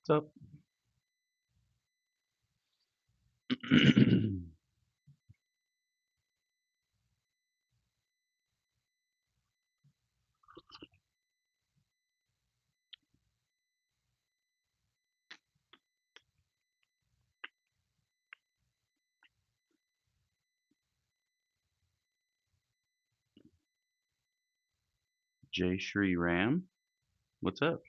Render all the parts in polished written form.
What's up? Jay Shri Ram. What's up?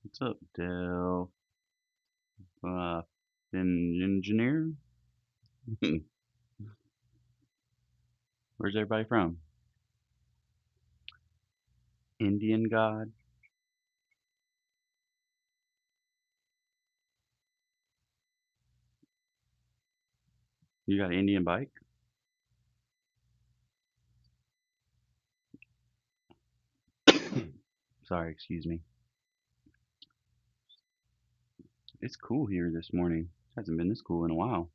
What's up, Dell? Uh, engineer? Where's everybody from? Indian God? You got an Indian bike? Sorry, excuse me. It's cool here this morning. Hasn't been this cool in a while.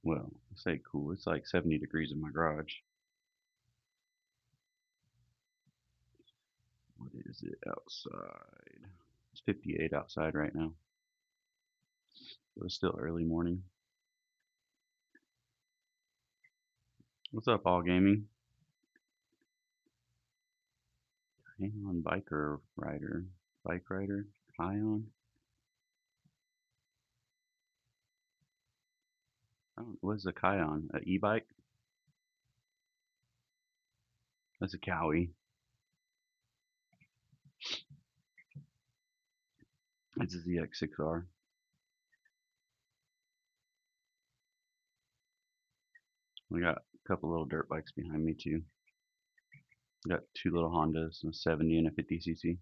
Well, I say cool. It's like 70 degrees in my garage. What is it outside? It's 58 outside right now. So it's still early morning. What's up, all gaming? Hang on, biker rider. Bike rider? Ion? I don't, what is a Kion? A e-bike? That's a Cowie. It's a ZX6R. We got a couple little dirt bikes behind me too. Got two little Hondas, a 70 and a 50cc.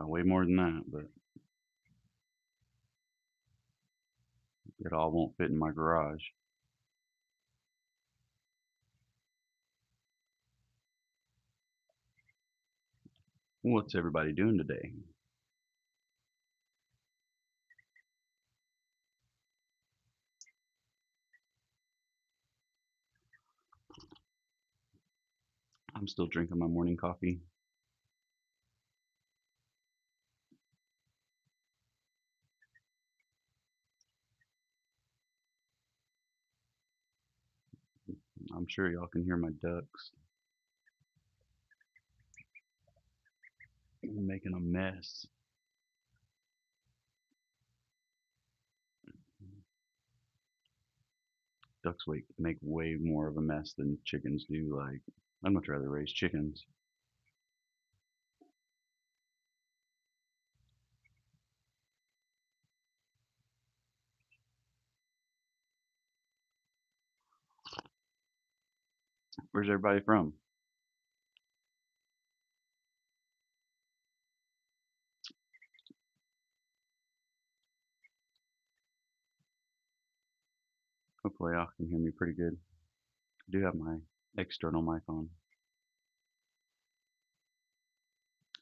Way more than that, but it all won't fit in my garage. What's everybody doing today? I'm still drinking my morning coffee. I'm sure y'all can hear my ducks making a mess. Ducks make way more of a mess than chickens do. Like, I'd much rather raise chickens. Where's everybody from? Hopefully y'all can hear me pretty good. I do have my external mic on.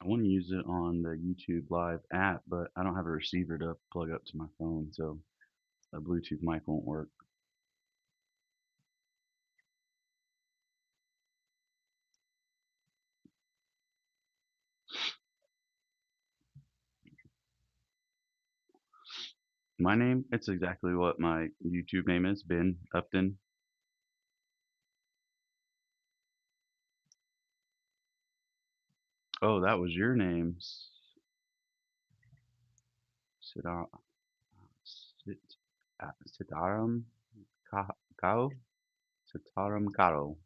I want to use it on the YouTube Live app, but I don't have a receiver to plug up to my phone, so a Bluetooth mic won't work. My name, it's exactly what my YouTube name is, Ben Upton. Oh, that was your name. Sita- Sit- Sitaram Kao? Sitaram Karo.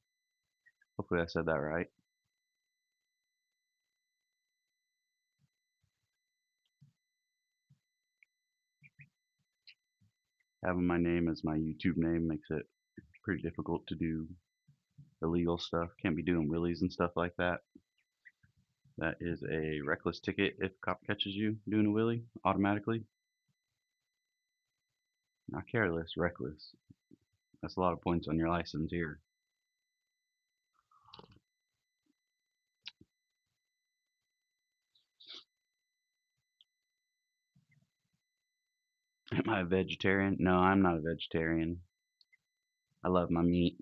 Hopefully I said that right. Having my name as my YouTube name makes it pretty difficult to do illegal stuff. Can't be doing willies and stuff like that. That is a reckless ticket if cop catches you doing a willy automatically. Not careless, reckless. That's a lot of points on your license here. Am I a vegetarian? No, I'm not a vegetarian. I love my meat.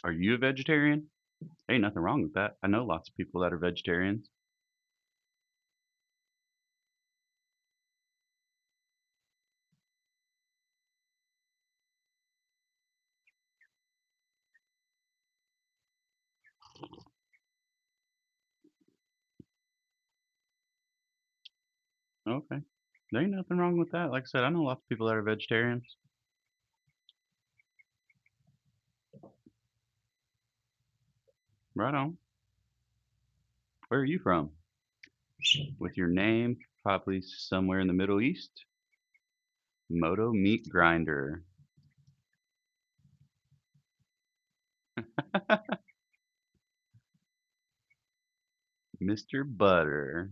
Are you a vegetarian? Ain't nothing wrong with that. I know lots of people that are vegetarians. Okay. There ain't nothing wrong with that. Like I said, I know lots of people that are vegetarians. Right on. Where are you from? With your name, probably somewhere in the Middle East. Moto Meat Grinder. Mr. Butter.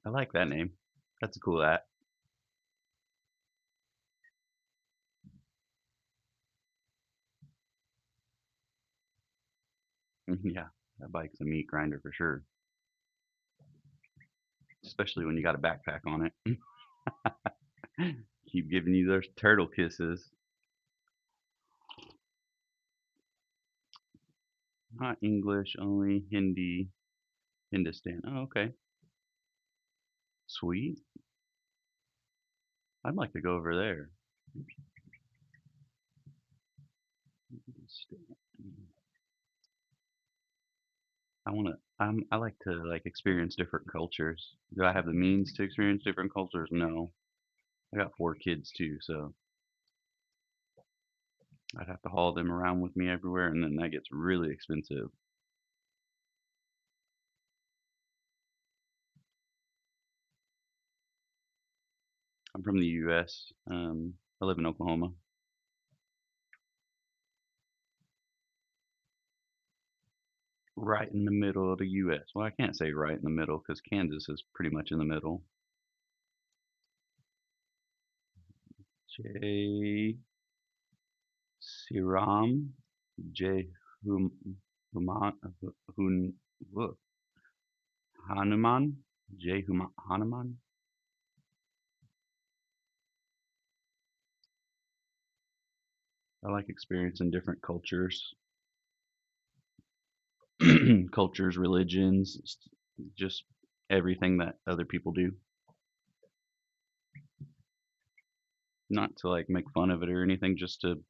I like that name. That's a cool at. Yeah, that bike's a meat grinder for sure. Especially when you got a backpack on it. Keep giving you those turtle kisses. Not English, only Hindi, Hindustan. Oh, okay. Sweet. I'd like to go over there. I like to like experience different cultures. Do I have the means to experience different cultures? No. I got 4 kids too, so I'd have to haul them around with me everywhere, and then that gets really expensive. I'm from the U.S. I live in Oklahoma, right in the middle of the U.S. Well, I can't say right in the middle because Kansas is pretty much in the middle. J. Siram, J. Human, Hun, Hanuman, J. Hanuman. I like experiencing different cultures, cultures, religions, just everything that other people do. Not to like make fun of it or anything, just to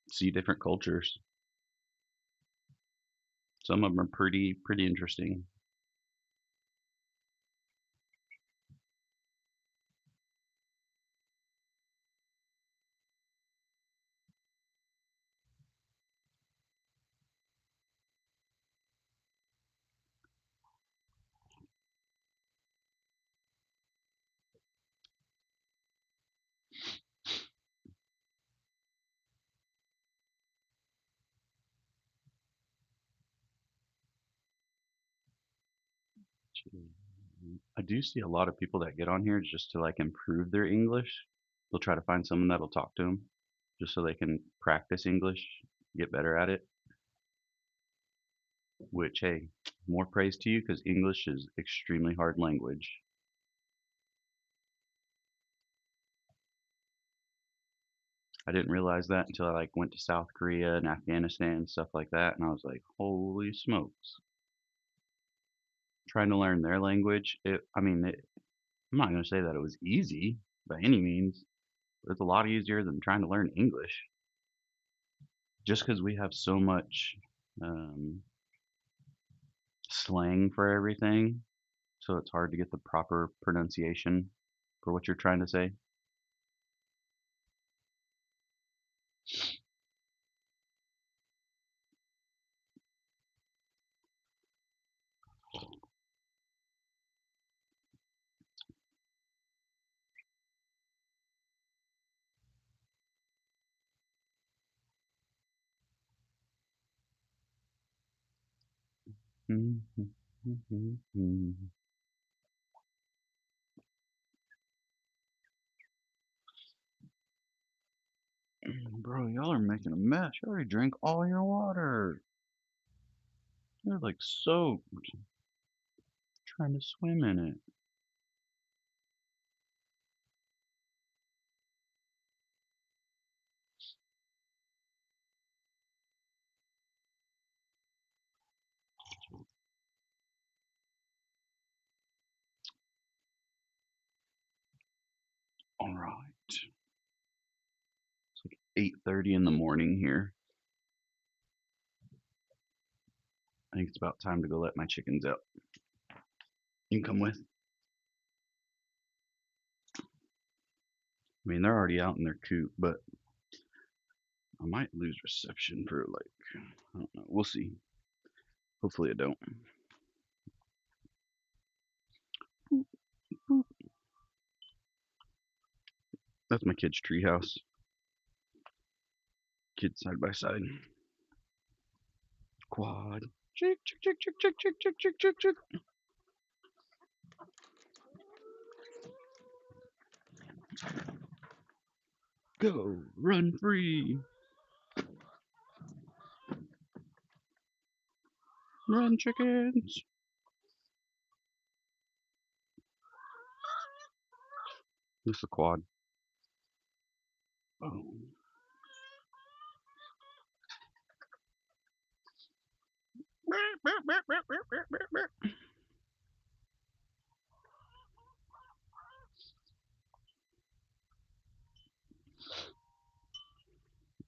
see different cultures. Some of them are pretty interesting. I do see a lot of people that get on here just to like improve their English. They'll try to find someone that'll talk to them just so they can practice English, get better at it. Which, hey, more praise to you because English is extremely hard language. I didn't realize that until I like went to South Korea and Afghanistan and stuff like that, and I was like, holy smokes! Trying to learn their language, I'm not going to say that it was easy by any means, but it's a lot easier than trying to learn English. Just because we have so much um, slang for everything, so it's hard to get the proper pronunciation for what you're trying to say. Bro, y'all are making a mess. You already drank all your water. You're like soaked, trying to swim in it. All right. It's like 8:30 in the morning here. I think it's about time to go let my chickens out. You can come with. I mean, they're already out in their coop, but I might lose reception for like, I don't know. We'll see. Hopefully I don't. That's my kid's treehouse. Kids side by side. Quad. Chick, chick, chick, chick, chick, chick, chick, chick, chick, chick. Go, run free. Run, chickens. This is a quad. Oh.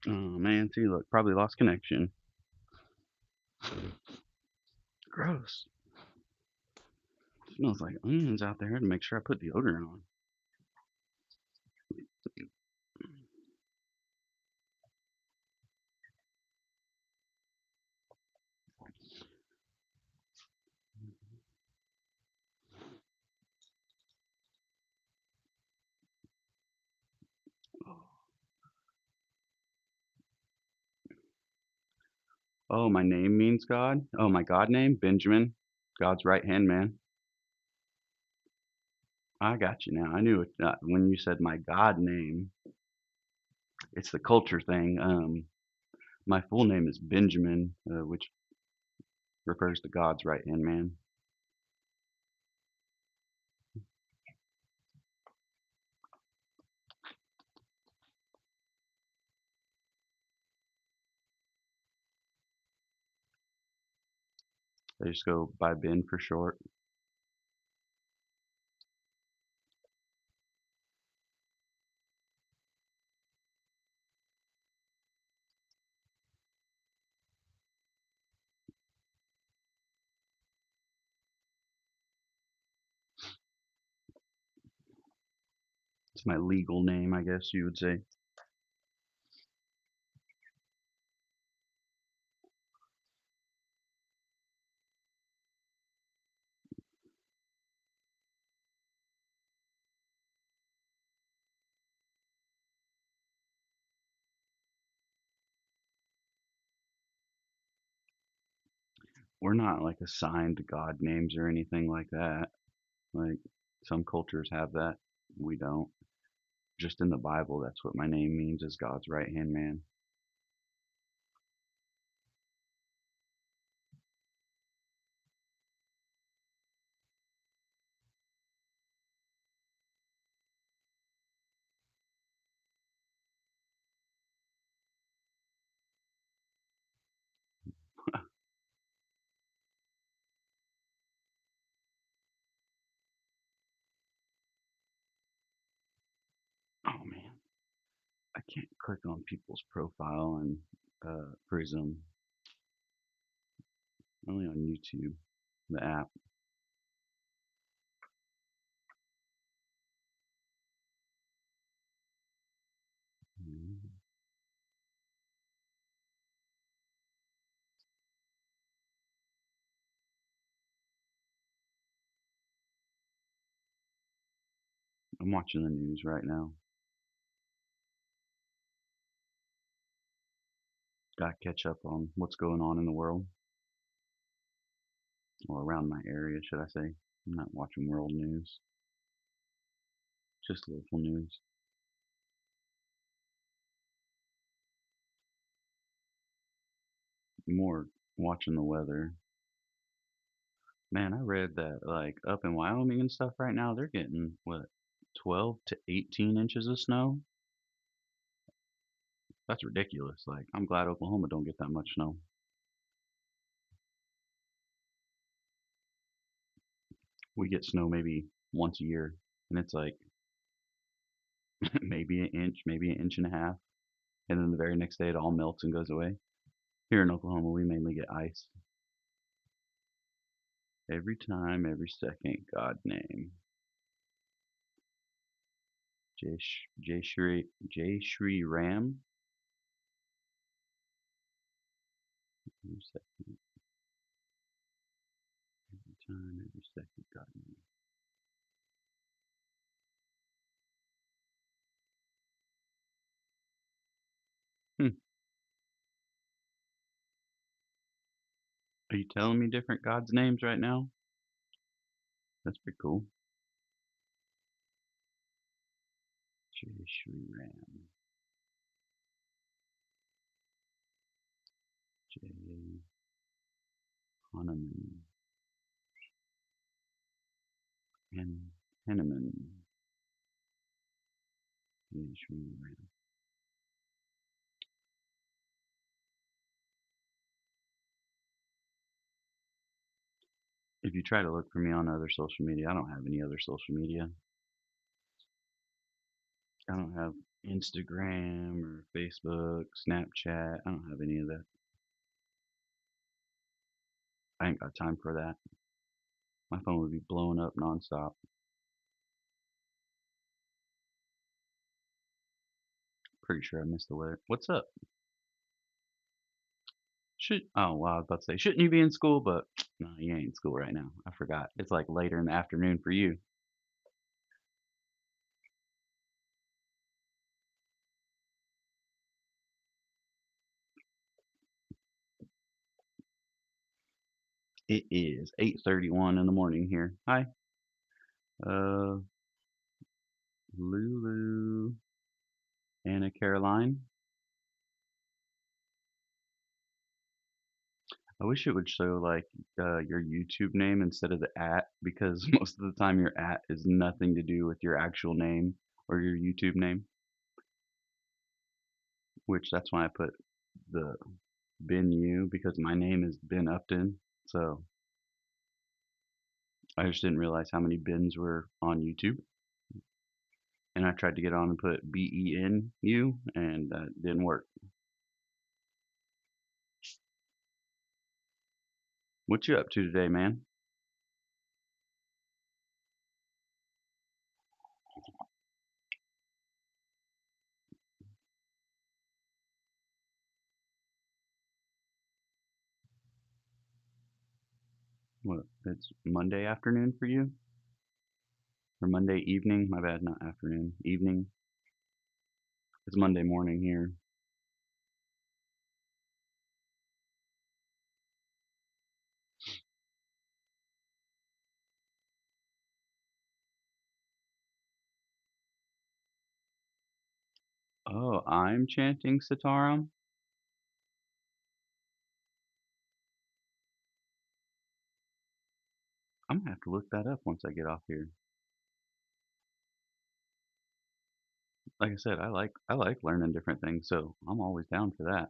Oh man, see, look, probably lost connection. Gross. Smells like onions out there to make sure I put deodorant on. Oh, my name means God? Oh, my God name? Benjamin. God's right hand man. I got you now. I knew it when you said my God name. It's the culture thing. My full name is Benjamin, which refers to God's right hand man. I just go by Ben for short. It's my legal name, I guess you would say. We're not like assigned God names or anything like that. Like some cultures have that. We don't. Just in the Bible, that's what my name means, is God's right hand man. Oh man, I can't click on people's profile and Prism. Only on YouTube, the app. Mm, I'm watching the news right now. Got to catch up on what's going on in the world, or around my area, should I say. I'm not watching world news, just local news. More watching the weather. Man, I read that like up in Wyoming and stuff right now, they're getting what, 12 to 18 inches of snow. That's ridiculous. Like, I'm glad Oklahoma don't get that much snow. We get snow maybe once a year, and it's like maybe an inch, maybe an inch and a half, and then the very next day it all melts and goes away. Here in Oklahoma, we mainly get ice. Every time, every second, God name. Jay Shri Ram. Every second, every time, every second, God name. Hmm. Are you telling me different God's names right now? That's pretty cool. Jay Shri Ram. Jay Hanuman. Hanuman. Jay Shri Ram. If you try to look for me on other social media, I don't have any other social media. I don't have Instagram or Facebook, Snapchat. I don't have any of that. I ain't got time for that. My phone would be blowing up nonstop. Pretty sure I missed the weather. What's up? Oh, well, I was about to say, shouldn't you be in school? But no, you ain't in school right now. I forgot. It's like later in the afternoon for you. It is 8:31 in the morning here. Hi, uh, Lulu, Anna Caroline. I wish it would show like your YouTube name instead of the at, because most of the time your at is nothing to do with your actual name or your YouTube name, which that's why I put the Ben U, because my name is Ben Upton. So I just didn't realize how many Bens were on YouTube. And I tried to get on and put BENU, and that didn't work. What you up to today, man? What? It's Monday afternoon for you? Or Monday evening? My bad, not afternoon. Evening. It's Monday morning here. Oh, I'm chanting Sitaram? I'm gonna have to look that up once I get off here. Like I said, I like learning different things, so I'm always down for that.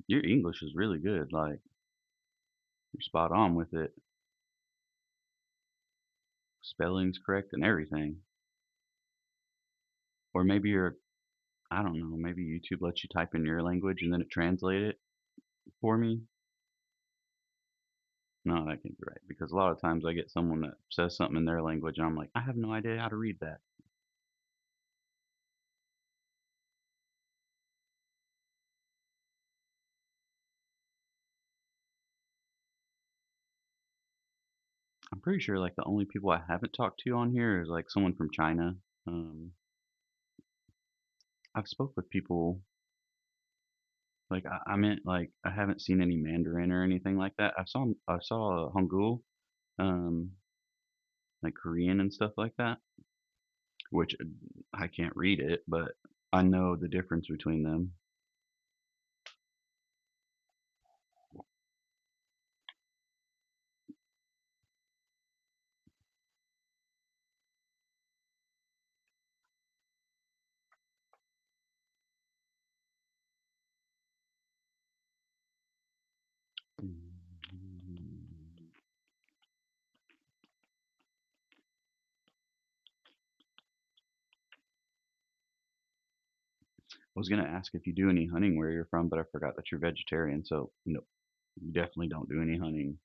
Your English is really good, like you're spot on with it. Spelling's correct and everything. Or maybe you're I don't know, maybe YouTube lets you type in your language and then it translate it for me. No, that can't be right because a lot of times I get someone that says something in their language and I'm like, I have no idea how to read that. I'm pretty sure like the only people I haven't talked to on here is like someone from China. Um, I've spoke with people like I meant like I haven't seen any Mandarin or anything like that. I saw Hangul, um, like Korean and stuff like that, which I can't read it, but I know the difference between them. I was gonna ask if you do any hunting where you're from, but I forgot that you're vegetarian, so no, you definitely don't do any hunting.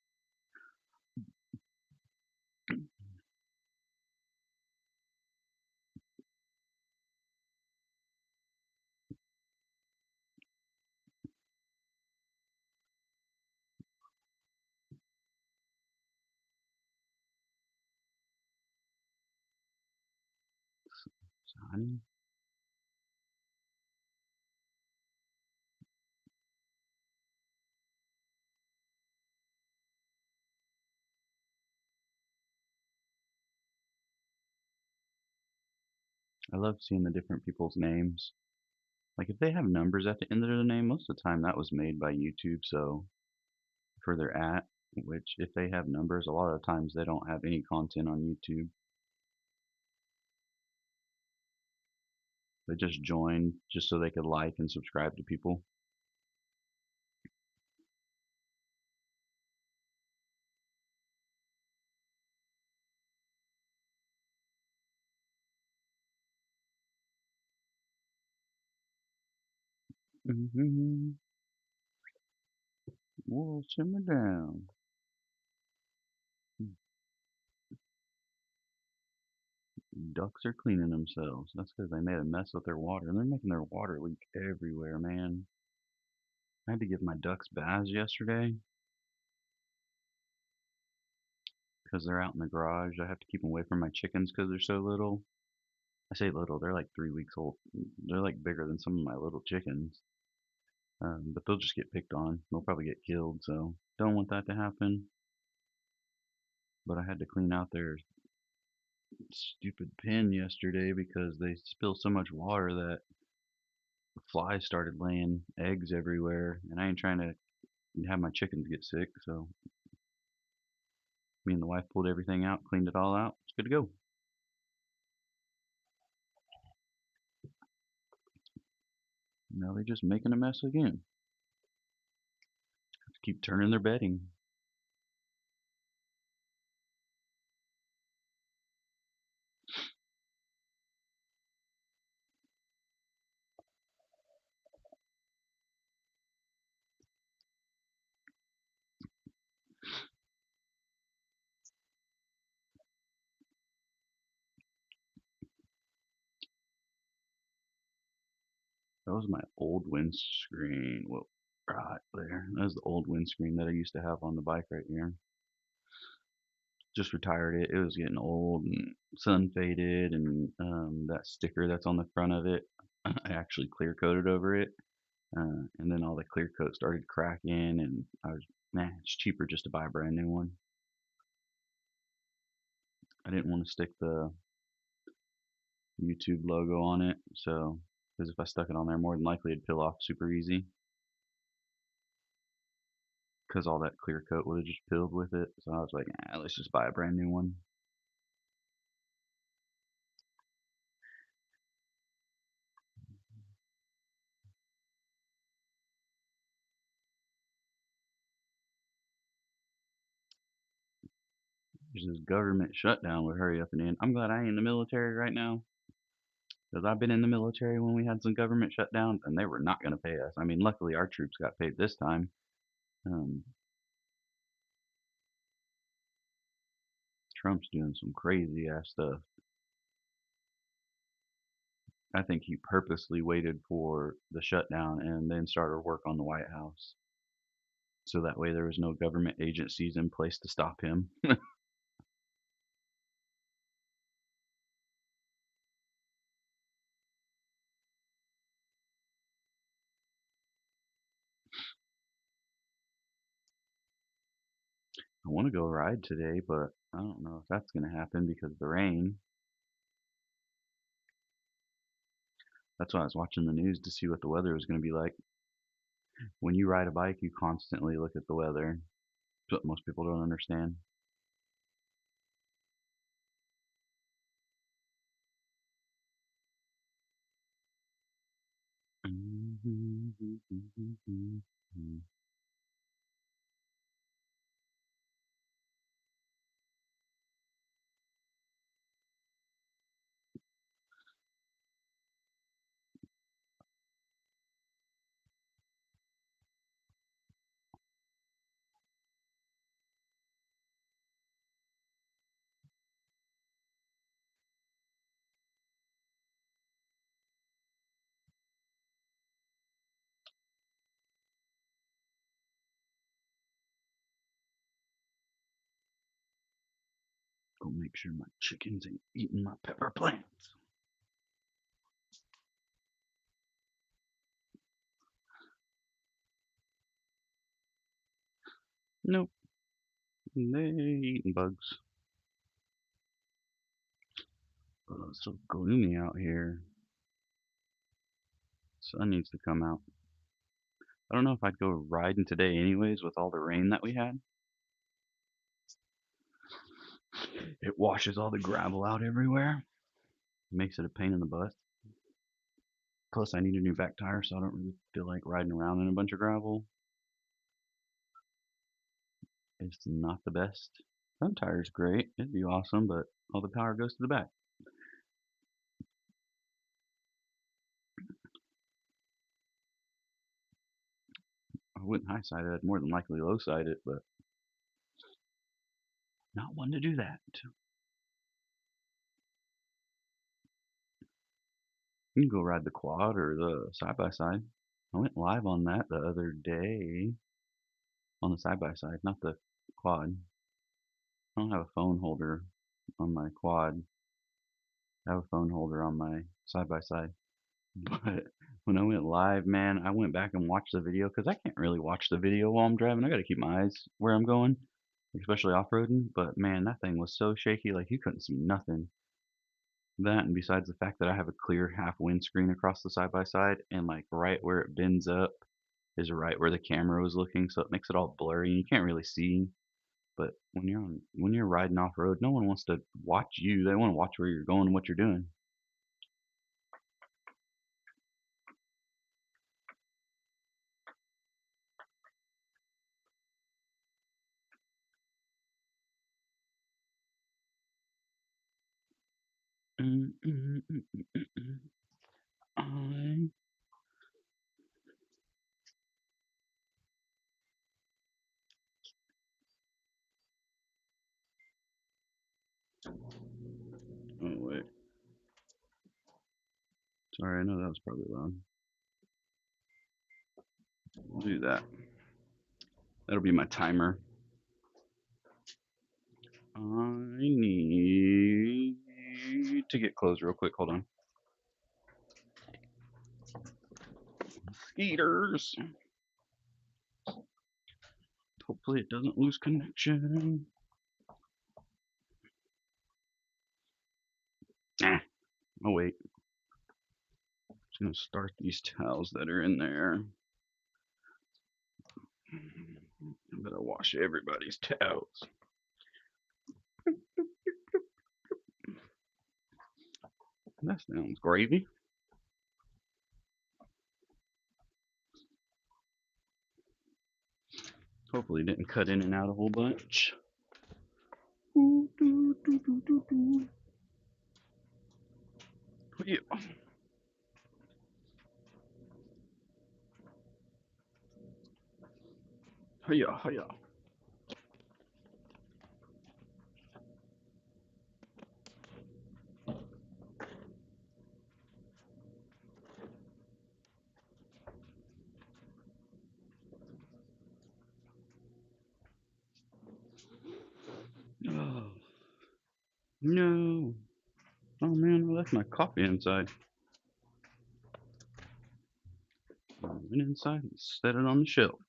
So hunting? I love seeing the different people's names. Like if they have numbers at the end of their name, most of the time that was made by YouTube, so for their at, which if they have numbers, a lot of times they don't have any content on YouTube. They just joined just so they could like and subscribe to people. Mm-hmm. Well, simmer down. Ducks are cleaning themselves. That's because they made a mess with their water, and they're making their water leak everywhere, man. I had to give my ducks baths yesterday because they're out in the garage. I have to keep them away from my chickens because they're so little. I say little, they're like 3 weeks old. They're like bigger than some of my little chickens. But they'll just get picked on. They'll probably get killed, so don't want that to happen. But I had to clean out their stupid pen yesterday because they spilled so much water that flies started laying eggs everywhere, and I ain't trying to have my chickens get sick. So me and the wife pulled everything out, cleaned it all out. It's good to go. Now they're just making a mess again. Have to keep turning their bedding. That was my old windscreen. Whoa. Right there. That's the old windscreen that I used to have on the bike right here. Just retired it. It was getting old and sun faded, and that sticker that's on the front of it, I actually clear coated over it, and then all the clear coat started cracking, and I was, nah, it's cheaper just to buy a brand new one. I didn't want to stick the YouTube logo on it, so because if I stuck it on there, more than likely it'd peel off super easy, because all that clear coat would have just peeled with it. So I was like, nah, let's just buy a brand new one. This government shutdown would hurry up and end. I'm glad I ain't in the military right now, because I've been in the military when we had some government shutdowns, and they were not going to pay us. I mean, luckily our troops got paid this time. Um, Trump's doing some crazy ass stuff. I think he purposely waited for the shutdown and then started work on the White House, so that way there was no government agencies in place to stop him. I want to go ride today, but I don't know if that's going to happen because of the rain. That's why I was watching the news to see what the weather was going to be like. When you ride a bike, you constantly look at the weather. That's what most people don't understand. Go make sure my chickens ain't eating my pepper plants. Nope, they eating bugs. Oh, it's so gloomy out here. Sun needs to come out. I don't know if I'd go riding today anyways with all the rain that we had. It washes all the gravel out everywhere. Makes it a pain in the butt. Plus, I need a new back tire, so I don't really feel like riding around in a bunch of gravel. It's not the best. Front tire's great. It'd be awesome, but all the power goes to the back. I wouldn't high side it. I'd more than likely low side it, but not one to do that. You can go ride the quad or the side by side. I went live on that the other day on the side by side, not the quad. I don't have a phone holder on my quad. I have a phone holder on my side by side. But when I went live, man, I went back and watched the video because I can't really watch the video while I'm driving. I got to keep my eyes where I'm going, especially off-roading. But man, that thing was so shaky, like you couldn't see nothing. That, and besides the fact that I have a clear half windscreen across the side by side, and like right where it bends up is right where the camera was looking, so it makes it all blurry and you can't really see. But when you're riding off road, no one wants to watch you. They want to watch where you're going and what you're doing. Mm, mm, mm, mm, mm, I oh wait, sorry, I know that was probably loud. We'll do that. That'll be my timer. I need to get clothes real quick. Hold on. Skeeters. Hopefully it doesn't lose connection. Ah, oh wait. I'm just gonna start these towels that are in there. I better wash everybody's towels. That sounds gravy. Hopefully it didn't cut in and out a whole bunch. Yeah. Hiya, hiya. Oh, no. Oh man, I left my coffee inside. I went inside and set it on the shelf.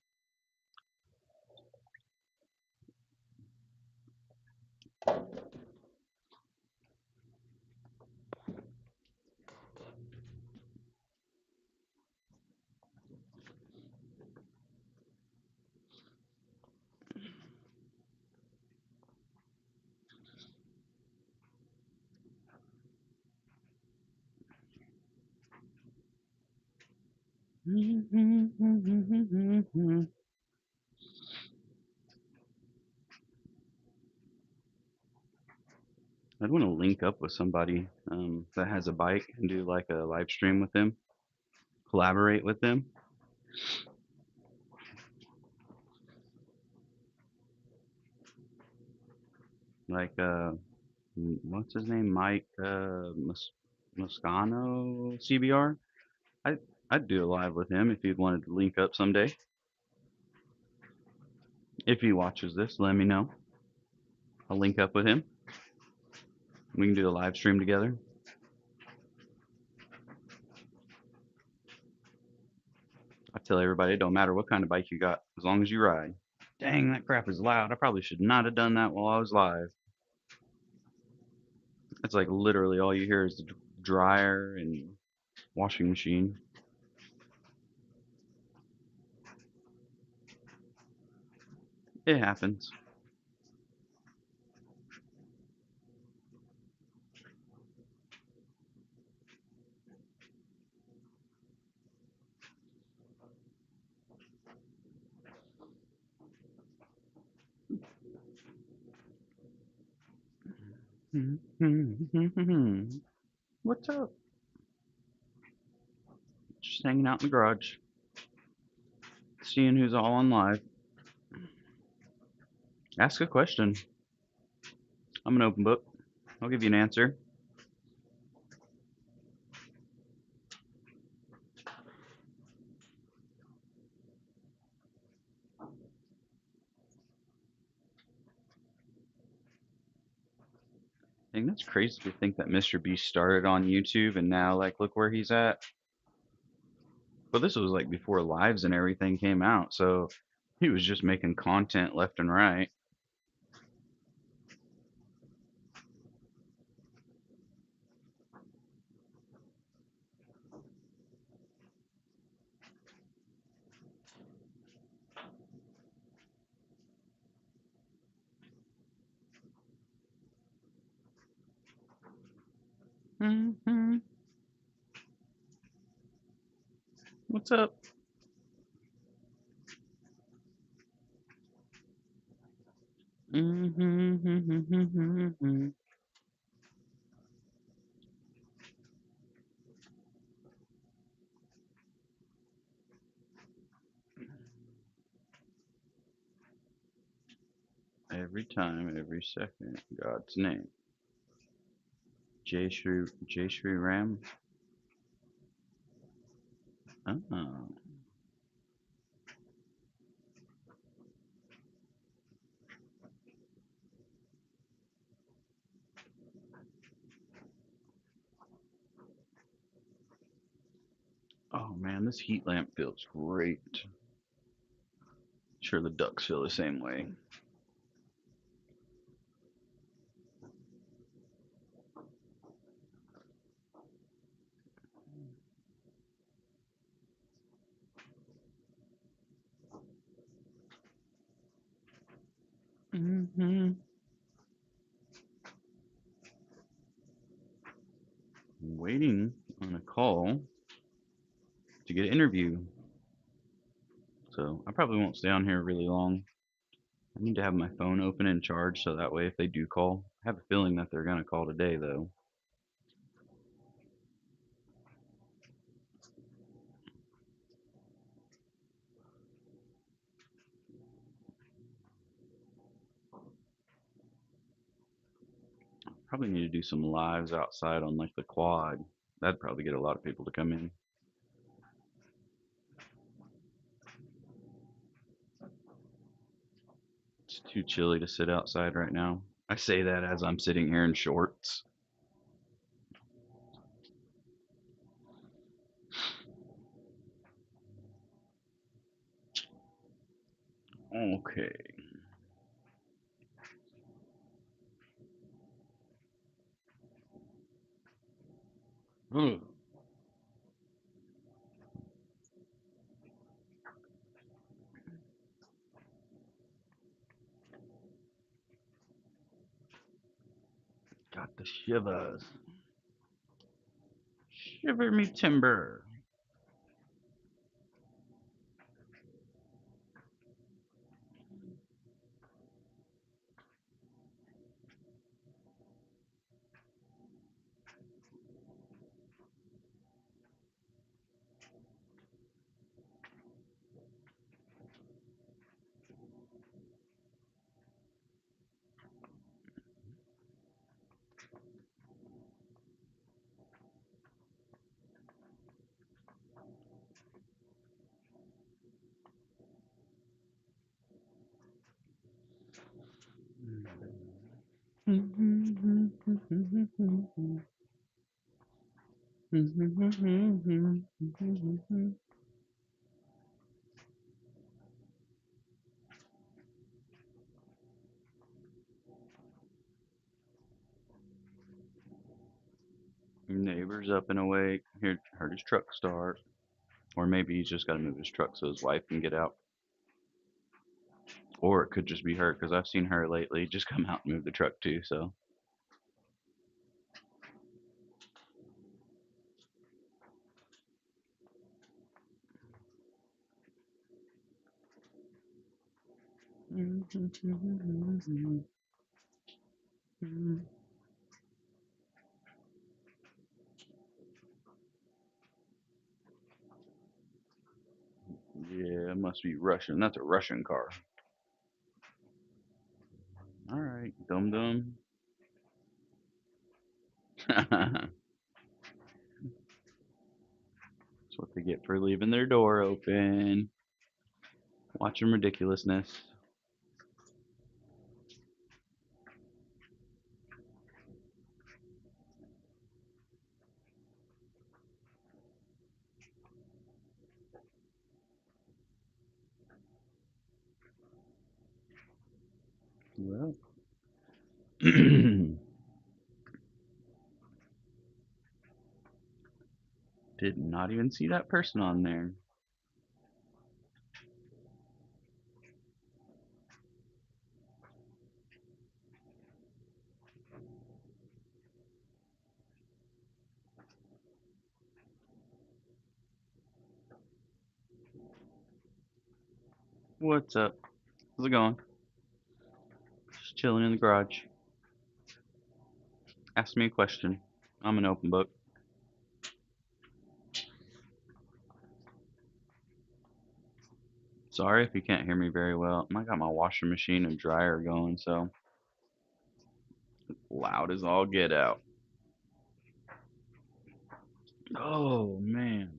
I'd want to link up with somebody that has a bike and do like a live stream with them, collaborate with them. Like, what's his name? Mike Moscano CBR. I I'd do a live with him if he'd wanted to link up someday. If he watches this, let me know. I'll link up with him. We can do a live stream together. I tell everybody it don't matter what kind of bike you got, as long as you ride. Dang, that crap is loud. I probably should not have done that while I was live. It's like literally all you hear is the dryer and washing machine. It happens. What's up? Just hanging out in the garage, seeing who's all on live. Ask a question. I'm an open book. I'll give you an answer. I think that's crazy to think that Mr. Beast started on YouTube and now like look where he's at. But this was like before lives and everything came out, so he was just making content left and right. Mm-hmm. What's up? Mm-hmm. Every time, every second, God's name. Jay Shri Ram. Oh. man, this heat lamp feels great. Sure, the ducks feel the same way. Mm-hmm. I'm waiting on a call to get an interview. So I probably won't stay on here really long. I need to have my phone open and charged so that way if they do call, I have a feeling that they're going to call today though. Probably need to do some lives outside on like the quad. That'd probably get a lot of people to come in. It's too chilly to sit outside right now. I say that as I'm sitting here in shorts. Okay. Ugh. Got the shivers. Shiver me timber. Neighbor's up and awake. Heard his truck start. Or maybe he's just got to move his truck so his wife can get out. Or it could just be her because I've seen her lately just come out and move the truck too. So yeah, it must be Russian. That's a Russian car. All right, dum dum. That's what they get for leaving their door open. Watching ridiculousness. Well, did not even see that person on there. What's up? How's it going? Just chilling in the garage. Ask me a question. I'm an open book. Sorry if you can't hear me very well. I got my washing machine and dryer going, so loud as all get out. Oh man.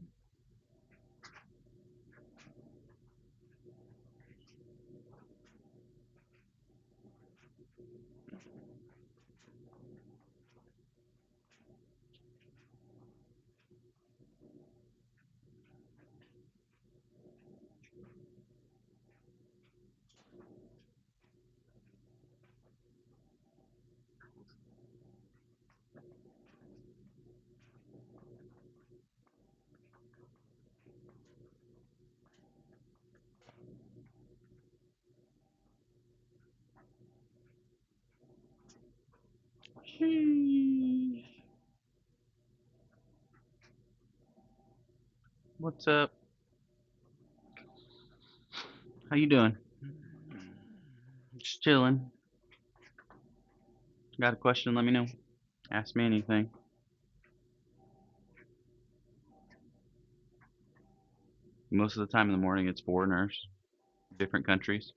Sheesh. What's up? How you doing? Just chilling. Got a question? Let me know. Ask me anything. Most of the time in the morning, it's foreigners, different countries.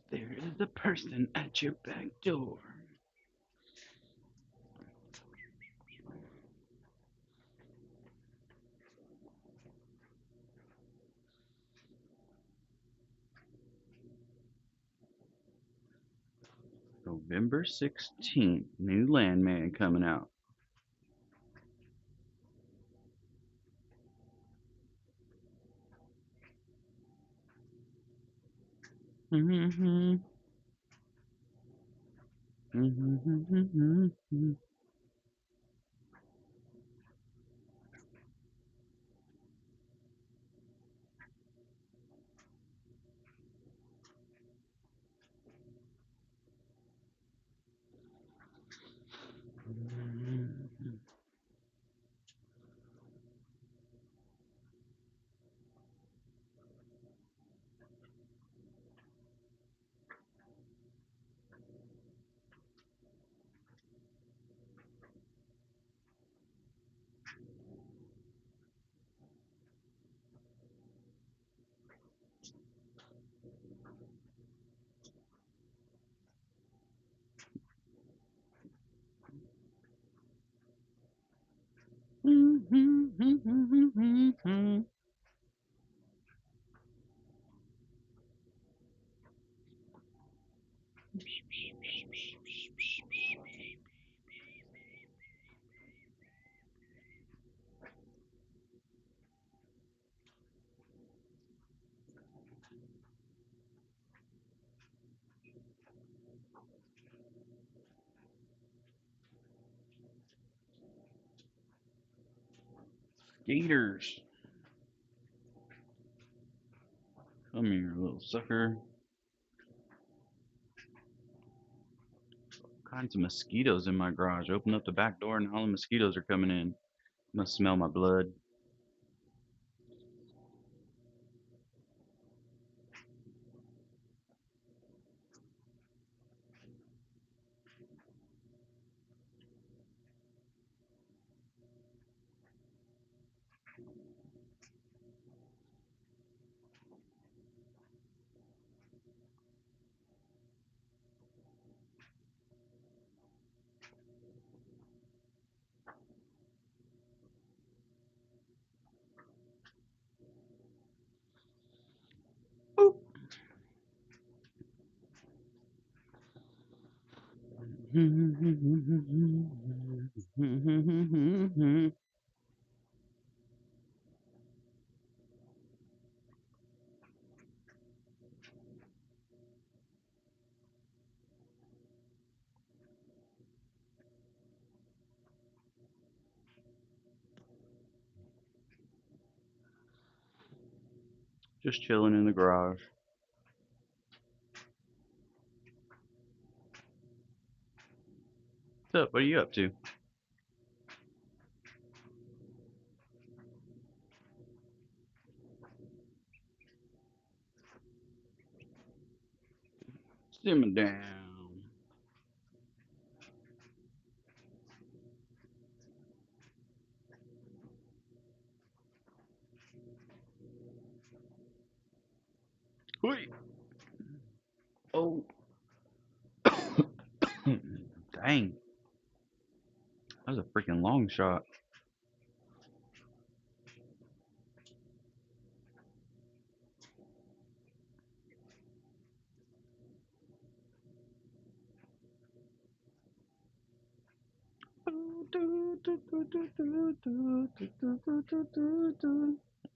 There is a person at your back door. November 16th, new Landman coming out. Gators. Come here, little sucker. All kinds of mosquitoes in my garage. Open up the back door and all the mosquitoes are coming in. Must smell my blood. Boop. Just chilling in the garage. What's up? What are you up to? Simmer down. Hui. Oh. Dang. That was a freaking long shot.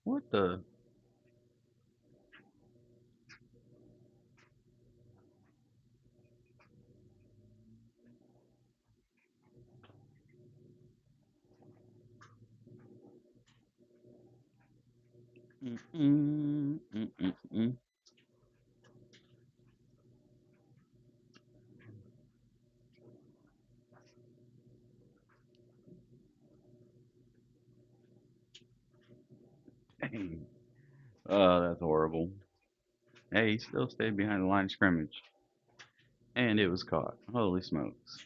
What the? Mm-mm. Dang. Oh, that's horrible. Hey, he still stayed behind the line of scrimmage. And it was caught. Holy smokes.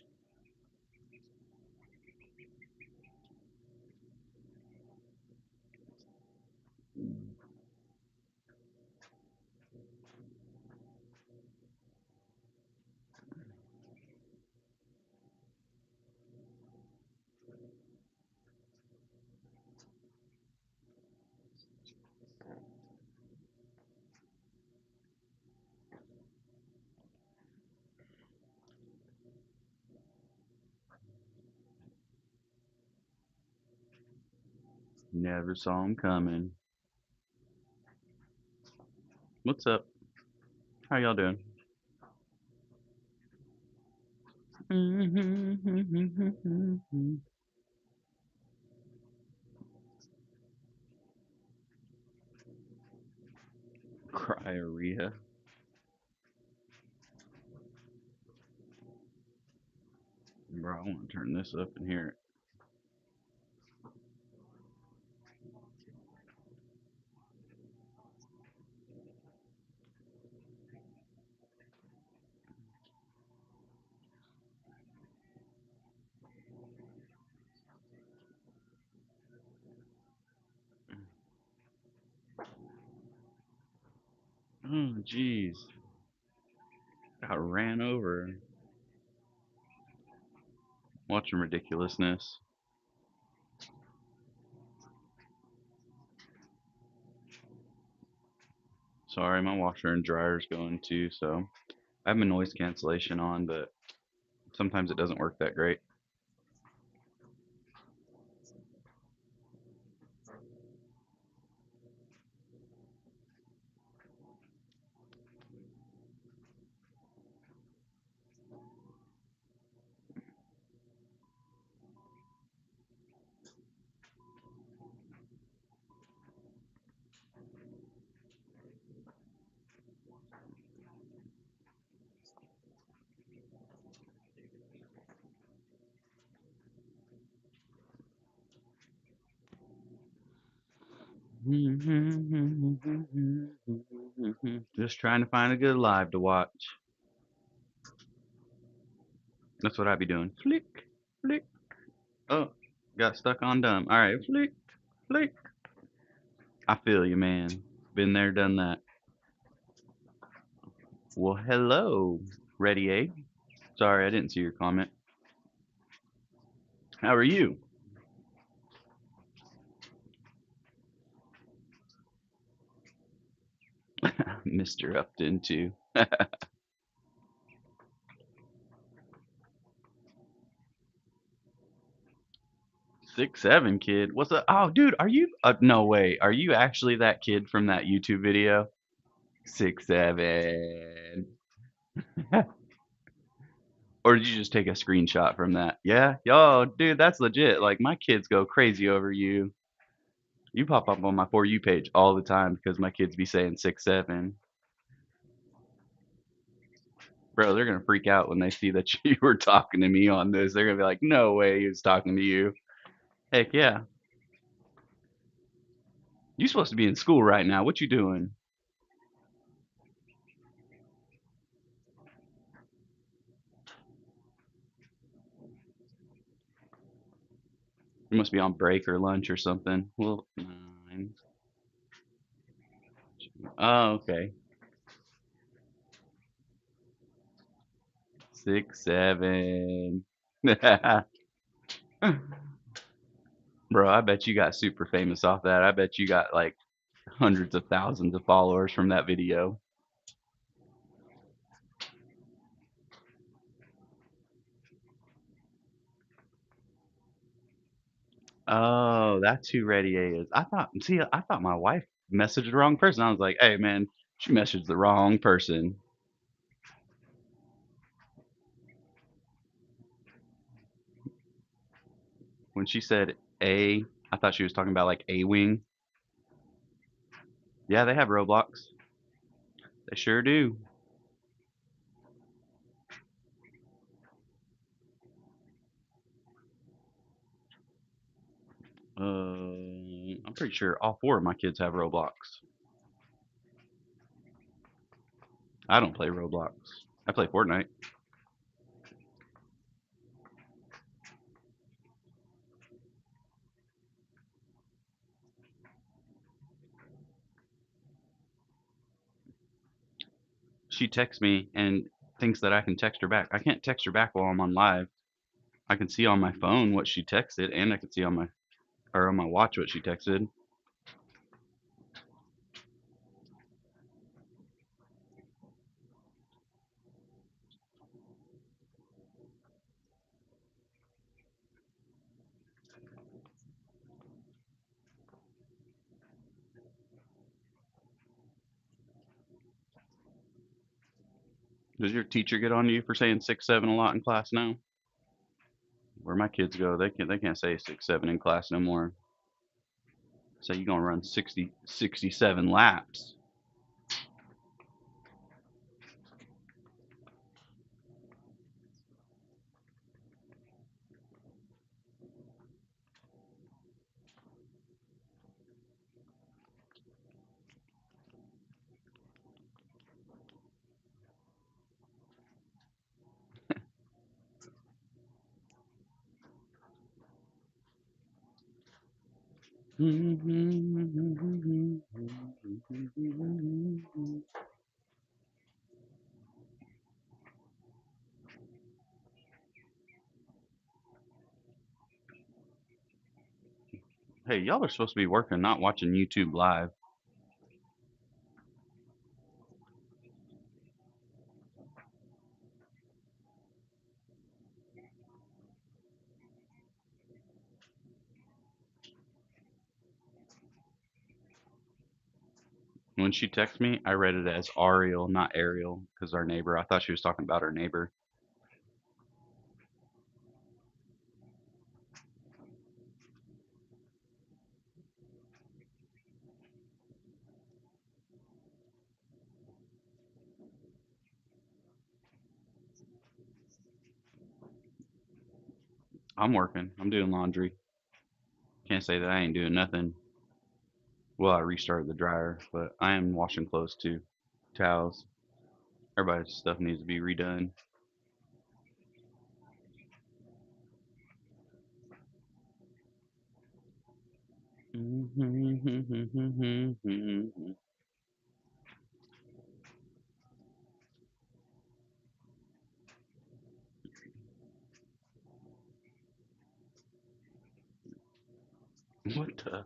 Never saw him coming. What's up? How y'all doing? Cryorrhea. Bro, I want to turn this up and hear it. Oh, jeez. Got ran over. Watching ridiculousness. Sorry, my washer and dryer's going too, so I have my noise cancellation on, but sometimes it doesn't work that great. Just trying to find a good live to watch. That's what I'd be doing. Flick, flick. Oh, got stuck on dumb. All right, flick, flick. I feel you, man. Been there, done that. Well, hello, Ready A. Sorry, I didn't see your comment. How are you? Mr. Upton, too. 6'7" kid. What's up? Oh, dude, are you? No way. Are you actually that kid from that YouTube video? 6'7". Or did you just take a screenshot from that? Yeah? Yo, dude, that's legit. Like, my kids go crazy over you. You pop up on my For You page all the time because my kids be saying 6'7". Bro, they're gonna freak out when they see that you were talking to me on this. They're gonna be like, no way he was talking to you. Heck yeah. You supposed to be in school right now. What you doing? You must be on break or lunch or something. Well, 9. Oh, okay. 6, 7. Bro, I bet you got super famous off that. I bet you got like hundreds of thousands of followers from that video. Oh, that's who Ready A is. I thought my wife messaged the wrong person. I was like, hey man, she messaged the wrong person. When she said A, I thought she was talking about like A Wing. Yeah, they have Roblox. They sure do. I'm pretty sure all four of my kids have Roblox. I don't play Roblox. I play Fortnite. She texts me and thinks that I can text her back. I can't text her back while I'm on live. I can see on my phone what she texted, and I can see on my watch what she texted. Does your teacher get on you for saying 6, 7 a lot in class now? Where my kids go, they can't say 6, 7 in class no more. So you gonna run 60, 67 laps. Hey, y'all are supposed to be working, not watching YouTube live. When she texted me, I read it as Ariel, not Ariel, because our neighbor. I thought she was talking about our neighbor. I'm working. I'm doing laundry. Can't say that I ain't doing nothing. Well, I restarted the dryer, but I am washing clothes too. Towels. Everybody's stuff needs to be redone. What the?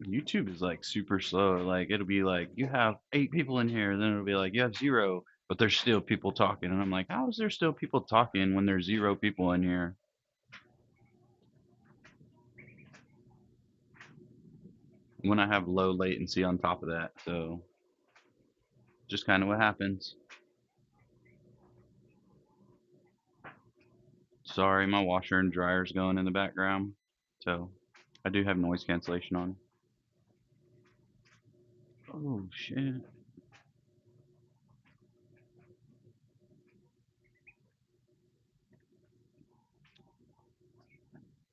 YouTube is like super slow. Like it'll be like you have 8 people in here, then it'll be like you have 0, but there's still people talking, and I'm like, how is there still people talking when there's 0 people in here? When I have low latency on top of that, so just kind of what happens. Sorry, my washer and dryer's going in the background, so I do have noise cancellation on. Oh shit.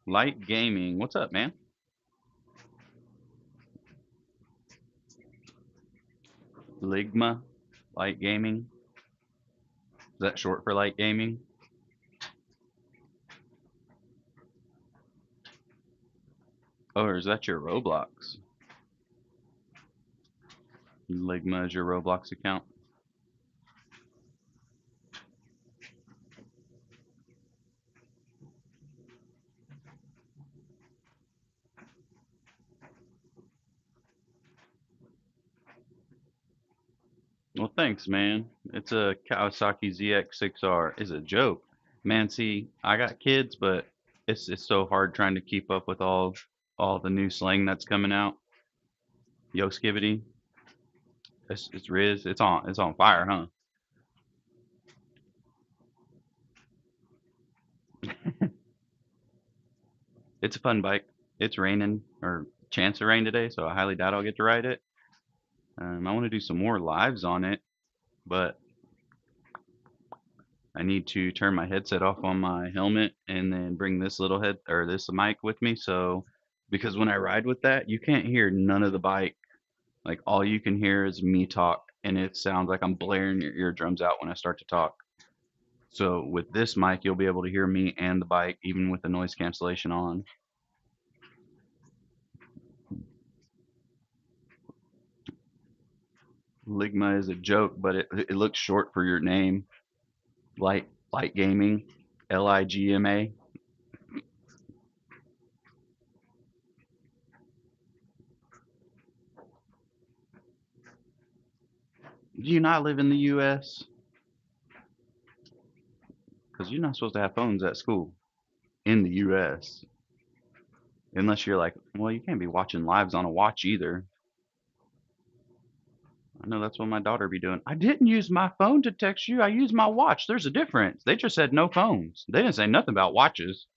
Light Gaming. What's up, man? Ligma. Light Gaming. Is that short for Light Gaming? Oh, or is that your Roblox? Ligma is your Roblox account. Well, thanks, man. It's a Kawasaki ZX6R. It's a joke. Man, see, I got kids, but it's so hard trying to keep up with all the new slang that's coming out. Yo Skibbity. It's Riz. It's on fire, huh? It's a fun bike. It's raining or chance of rain today, so I highly doubt I'll get to ride it. I want to do some more lives on it, but I need to turn my headset off on my helmet and then bring this little head or this mic with me. So, because when I ride with that, you can't hear none of the bike. Like all you can hear is me talk, and it sounds like I'm blaring your eardrums out when I start to talk. So with this mic, you'll be able to hear me and the bike, even with the noise cancellation on. Ligma is a joke, but it looks short for your name. Light Gaming, Ligma. Do you not live in the U.S.? Because you're not supposed to have phones at school in the U.S. Unless you're like, well, you can't be watching lives on a watch either. I know that's what my daughter be doing. I didn't use my phone to text you. I used my watch. There's a difference. They just said no phones. They didn't say nothing about watches.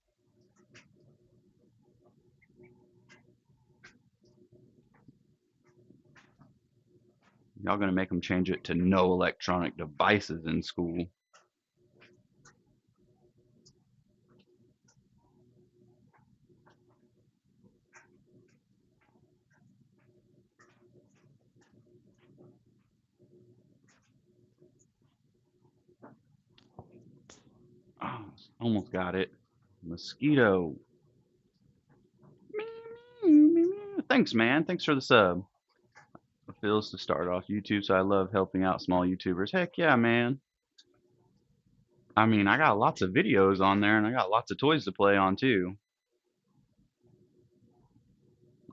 Y'all gonna make them change it to no electronic devices in school. Oh, almost got it. Mosquito. Thanks, man. Thanks for the sub. It feels to start off YouTube, so I love helping out small YouTubers. Heck yeah, man. I mean, I got lots of videos on there and I got lots of toys to play on too.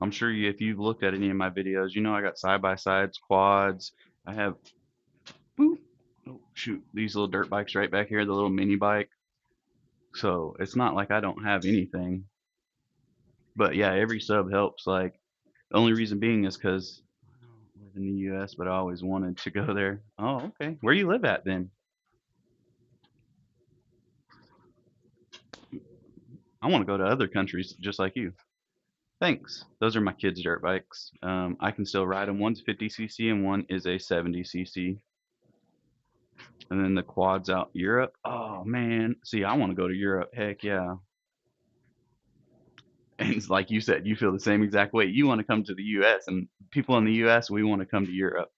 I'm sure if you've looked at any of my videos, you know I got side by sides, quads. I have, boop, oh shoot, these little dirt bikes right back here, the little mini bike. So it's not like I don't have anything. But yeah, every sub helps. Like the only reason being is because I don't live in the U.S., but I always wanted to go there. Oh, okay. Where you live at then? I want to go to other countries just like you. Thanks. Those are my kids' dirt bikes. I can still ride them. One's 50cc and one is a 70cc. And then the quads out Europe. Oh man, see, I want to go to Europe. Heck yeah. And it's like you said, you feel the same exact way. You want to come to the U.S. and people in the U.S. we want to come to Europe.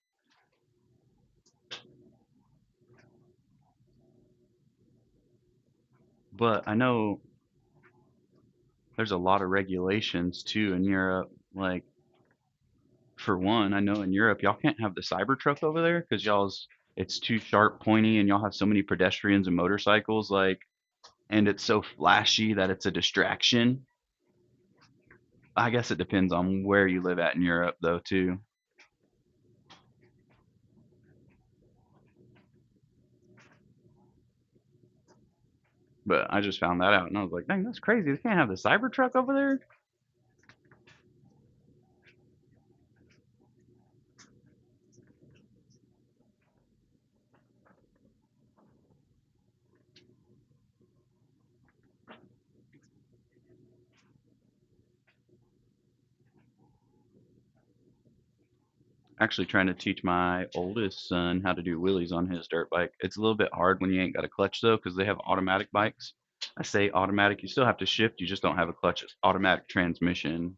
But I know there's a lot of regulations too in Europe. Like for one, I know in Europe y'all can't have the Cybertruck over there because y'all's it's too sharp, pointy, and y'all have so many pedestrians and motorcycles. Like, and it's so flashy that it's a distraction. I guess it depends on where you live at in Europe, though, too. But I just found that out, and I was like, dang, that's crazy. They can't have the Cybertruck over there. Actually trying to teach my oldest son how to do wheelies on his dirt bike. It's a little bit hard when you ain't got a clutch though, because they have automatic bikes. I say automatic, you still have to shift, you just don't have a clutch. It's automatic transmission.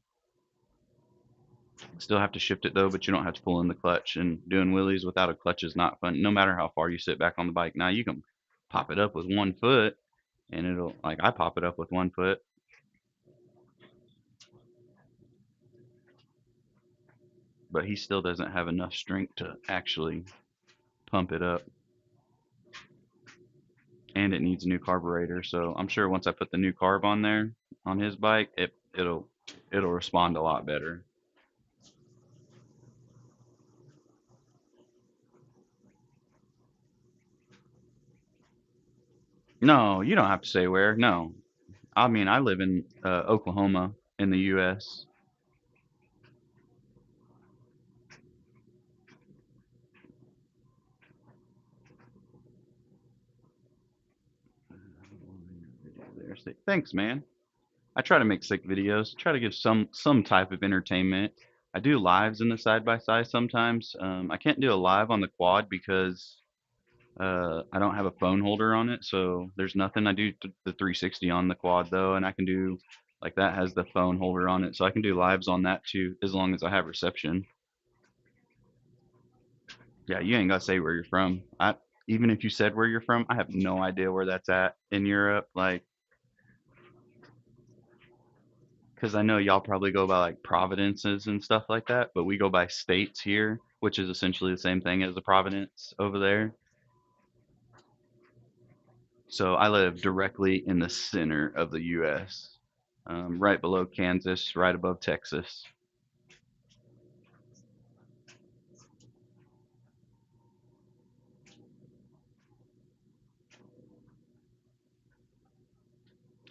Still have to shift it though, but you don't have to pull in the clutch. And doing wheelies without a clutch is not fun, no matter how far you sit back on the bike. Now you can pop it up with 1 foot, and it'll, like, I pop it up with 1 foot, but he still doesn't have enough strength to actually pump it up. And it needs a new carburetor. So I'm sure once I put the new carb on there on his bike, it'll respond a lot better. No, you don't have to say where. No, I mean I live in Oklahoma in the U.S. Thanks, man. I try to make sick videos. Try to give some type of entertainment. I do lives in the side by side sometimes. I can't do a live on the quad because I don't have a phone holder on it, so there's nothing. I do the 360 on the quad though, and I can do, like, that has the phone holder on it, so I can do lives on that too, as long as I have reception. Yeah, you ain't gotta say where you're from. Even if you said where you're from, I have no idea where that's at in Europe, like, because I know y'all probably go by like provinces and stuff like that, but we go by states here, which is essentially the same thing as a province over there. So I live directly in the center of the U.S., right below Kansas, right above Texas.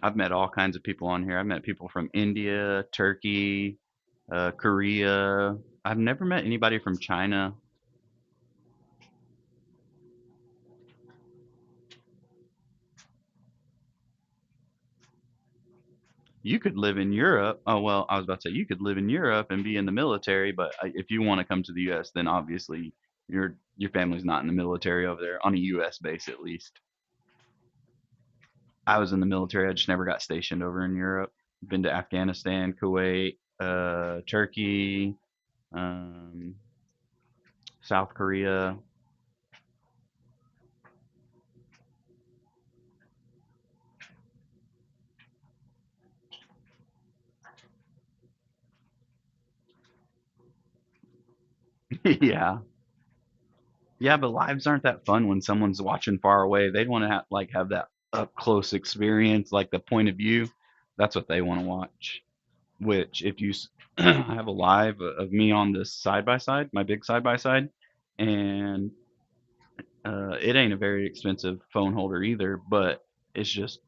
I've met all kinds of people on here. I've met people from India, Turkey, Korea. I've never met anybody from China. You could live in Europe. Oh, well, I was about to say you could live in Europe and be in the military, but if you want to come to the U.S., then obviously your family's not in the military over there on a U.S. base at least. I was in the military. I just never got stationed over in Europe. Been to Afghanistan, Kuwait, Turkey, um, South Korea. Yeah, yeah, but lives aren't that fun when someone's watching far away. They want to have that up close experience, like the point of view. That's what they want to watch. Which, if you have a live of me on this side by side, my big side by side, and it ain't a very expensive phone holder either, but it's just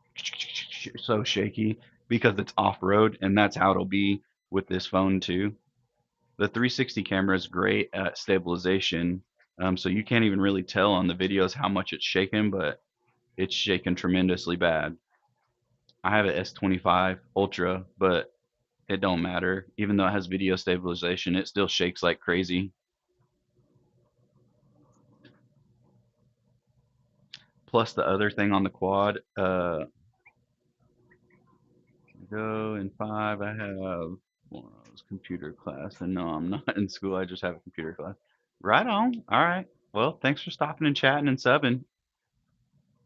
so shaky because it's off road, and that's how it'll be with this phone too. The 360 camera is great at stabilization, so you can't even really tell on the videos how much it's shaking, but it's shaking tremendously bad. I have an S25 Ultra, but it don't matter. Even though it has video stabilization, it still shakes like crazy. Plus the other thing on the quad, go in 5. I have one of those computer class, and no, I'm not in school. I just have a computer class. Right on. All right. Well, thanks for stopping and chatting and subbing,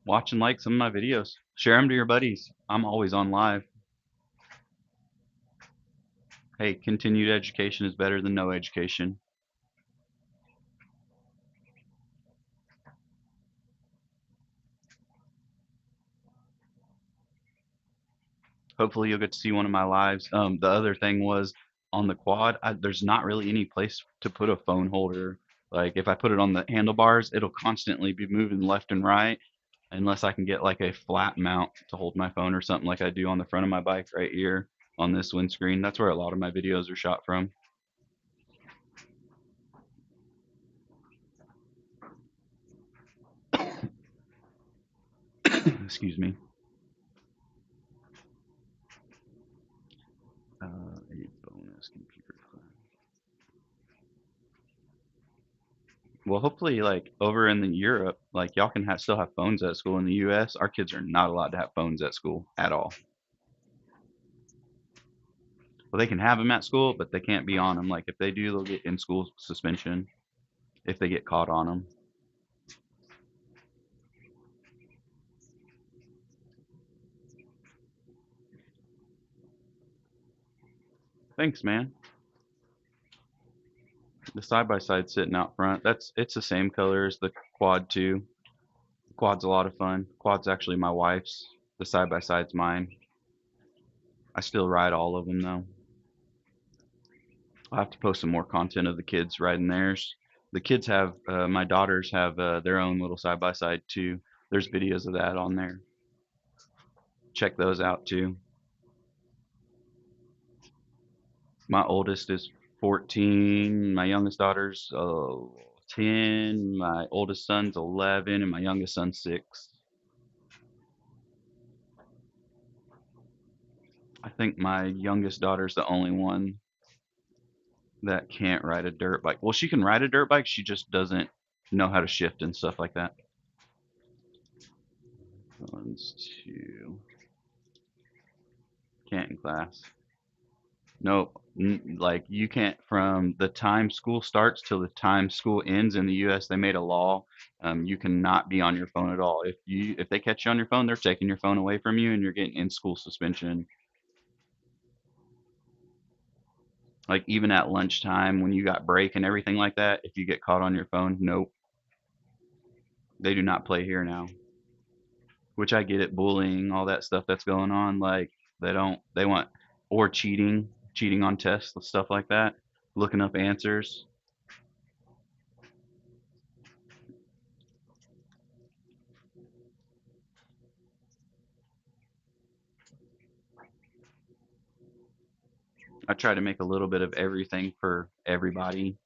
watching like some of my videos. Share them to your buddies. I'm always on live. Hey, continued education is better than no education. Hopefully you'll get to see one of my lives. The other thing was on the quad, there's not really any place to put a phone holder. Like if I put it on the handlebars, it'll constantly be moving left and right unless I can get like a flat mount to hold my phone or something like I do on the front of my bike right here on this windscreen. That's where a lot of my videos are shot from. Excuse me. A bonus computer class. Well, hopefully, like over in the Europe, like y'all can still have phones at school. In the U.S., our kids are not allowed to have phones at school at all. Well, they can have them at school, but they can't be on them. Like if they do, they'll get in school suspension if they get caught on them. Thanks, man. The side by side sitting out front, it's the same color as the quad too. The quad's a lot of fun. Quad's actually my wife's. The side by side's mine. I still ride all of them though. I'll have to post some more content of the kids riding theirs. The kids have my daughters have their own little side by side too. There's videos of that on there. Check those out too. My oldest is 14. My youngest daughter's 10. My oldest son's 11, and my youngest son's 6. I think my youngest daughter's the only one that can't ride a dirt bike. Well, she can ride a dirt bike, she just doesn't know how to shift and stuff like that. One's two. Can't in class. Nope. Like you can't from the time school starts till the time school ends in the U.S. They made a law. You cannot be on your phone at all. If they catch you on your phone, they're taking your phone away from you and you're getting in school suspension. Like even at lunchtime when you got break and everything like that, if you get caught on your phone, nope. They do not play here now. Which I get it, bullying, all that stuff that's going on. Like they want, or cheating on tests, stuff like that, looking up answers. I try to make a little bit of everything for everybody.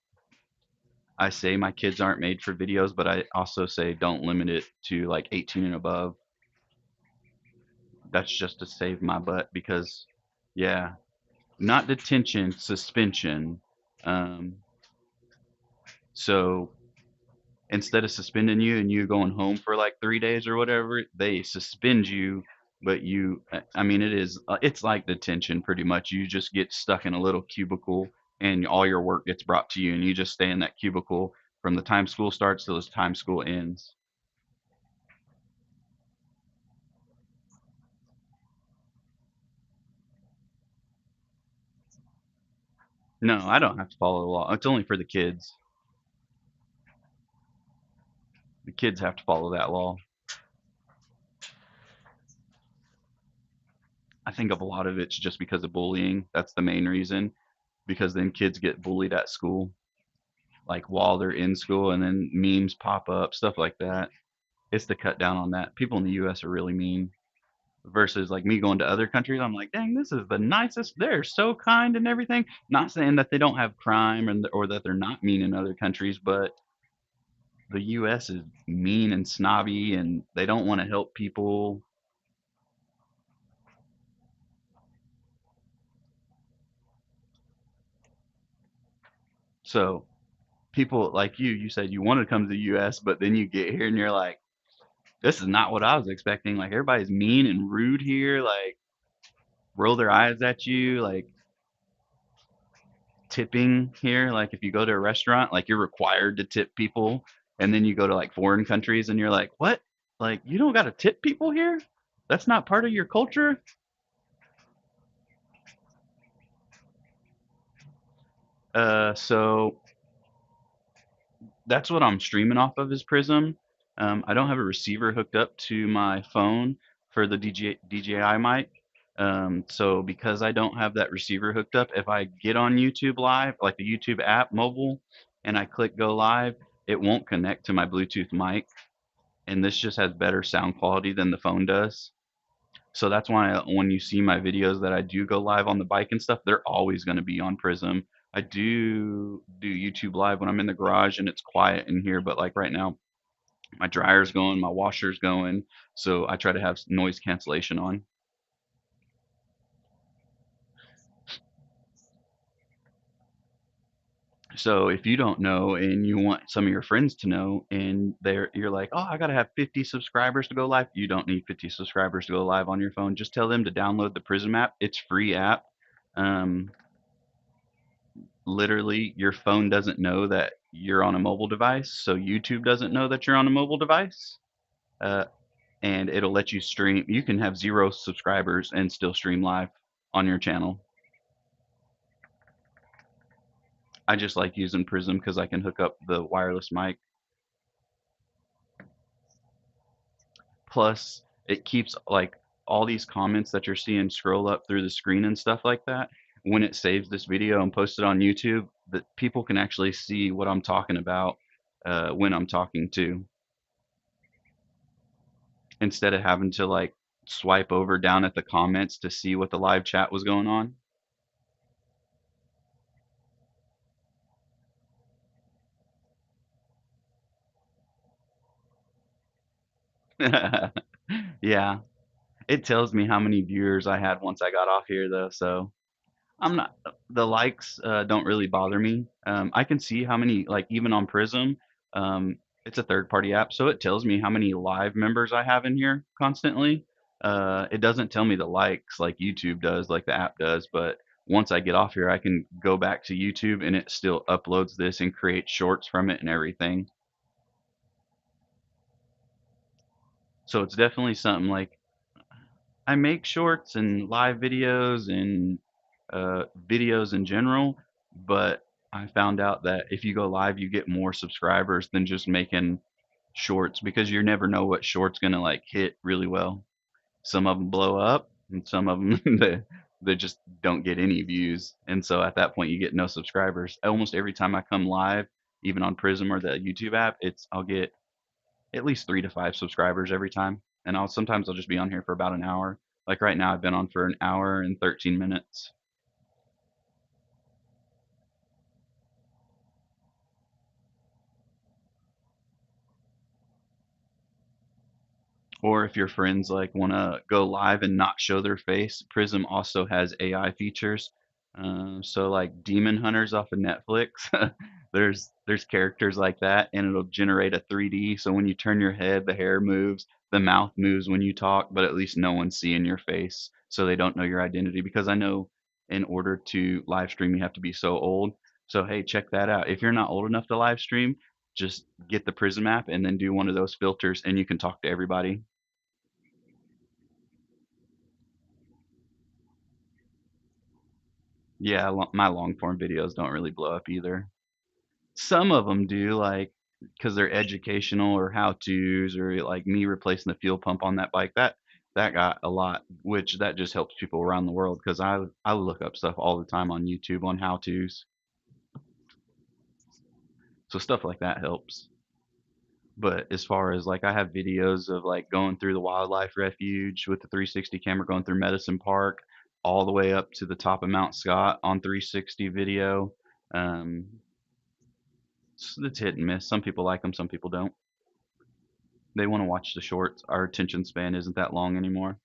I say my kids aren't made for videos, but I also say don't limit it to like 18 and above. That's just to save my butt because, yeah, not detention, suspension. Um, so instead of suspending you and you going home for like 3 days or whatever, they suspend you. But I mean, it's like detention pretty much. You just get stuck in a little cubicle and all your work gets brought to you and you just stay in that cubicle from the time school starts till the time school ends. No, I don't have to follow the law. It's only for the kids. The kids have to follow that law. I think of a lot of it's just because of bullying. That's the main reason. Because then kids get bullied at school, like while they're in school, and then memes pop up, stuff like that. It's to cut down on that. People in the U.S. are really mean. Versus like me going to other countries, I'm like, dang, this is the nicest. They're so kind and everything. Not saying that they don't have crime or that they're not mean in other countries, but the U.S. is mean and snobby, and they don't want to help people. So people like you said you wanted to come to the US, but then you get here and you're like, this is not what I was expecting. Like everybody's mean and rude here, like roll their eyes at you, like tipping here. Like if you go to a restaurant, like you're required to tip people, and then you go to like foreign countries and you're like, what? Like you don't got to tip people here? That's not part of your culture? So that's what I'm streaming off of is Prism. I don't have a receiver hooked up to my phone for the DJI mic. So because I don't have that receiver hooked up, if I get on YouTube Live, like the YouTube app mobile, and I click go live, it won't connect to my Bluetooth mic. And this just has better sound quality than the phone does. So that's why when you see my videos that I do go live on the bike and stuff, they're always going to be on Prism. I do YouTube live when I'm in the garage and it's quiet in here, but like right now, my dryer's going, my washer's going, so I try to have noise cancellation on. So if you don't know and you want some of your friends to know and you're like, "Oh, I gotta have 50 subscribers to go live." You don't need 50 subscribers to go live on your phone. Just tell them to download the Prism app. It's free app. Um, Literally, your phone doesn't know that you're on a mobile device, so YouTube doesn't know that you're on a mobile device. Uh, and it'll let you stream. You can have 0 subscribers and still stream live on your channel. I just like using Prism because I can hook up the wireless mic. Plus, it keeps like all these comments that you're seeing scroll up through the screen and stuff like that. When it saves this video and posts it on YouTube, that people can actually see what I'm talking about when I'm talking to, instead of having to like swipe over down at the comments to see what the live chat was going on. Yeah, it tells me how many viewers I had once I got off here though, so I'm not the likes don't really bother me. I can see how many, like even on Prism, it's a third party app, so it tells me how many live members I have in here constantly. It doesn't tell me the likes like YouTube does, like the app does, but once I get off here, I can go back to YouTube and it still uploads this and creates shorts from it and everything. So it's definitely something like I make shorts and live videos and videos in general, but I found out that if you go live, you get more subscribers than just making shorts because you never know what short's gonna like hit really well. Some of them blow up, and some of them they just don't get any views, and so at that point you get no subscribers. Almost every time I come live, even on Prism or the YouTube app, I'll get at least 3 to 5 subscribers every time, and I'll just be on here for about an hour. Like right now, I've been on for an hour and 13 minutes. Or if your friends like want to go live and not show their face, Prism also has AI features. So like Demon Hunters off of Netflix, there's characters like that, and it'll generate a 3D. So when you turn your head, the hair moves, the mouth moves when you talk, but at least no one's seeing your face, so they don't know your identity. Because I know in order to live stream, you have to be so old. So hey, check that out. If you're not old enough to live stream, just get the Prism app and then do one of those filters, and you can talk to everybody. Yeah, my long form videos don't really blow up either. Some of them do, like, because they're educational or how tos, or like me replacing the fuel pump on that bike. That got a lot, which that just helps people around the world because I look up stuff all the time on YouTube on how tos. So stuff like that helps. But as far as like I have videos of like going through the wildlife refuge with the 360 camera, going through Medicine Park, all the way up to the top of Mount Scott on 360 video. Um, it's hit and miss. Some people like them, some people don't. They want to watch the shorts. Our attention span isn't that long anymore.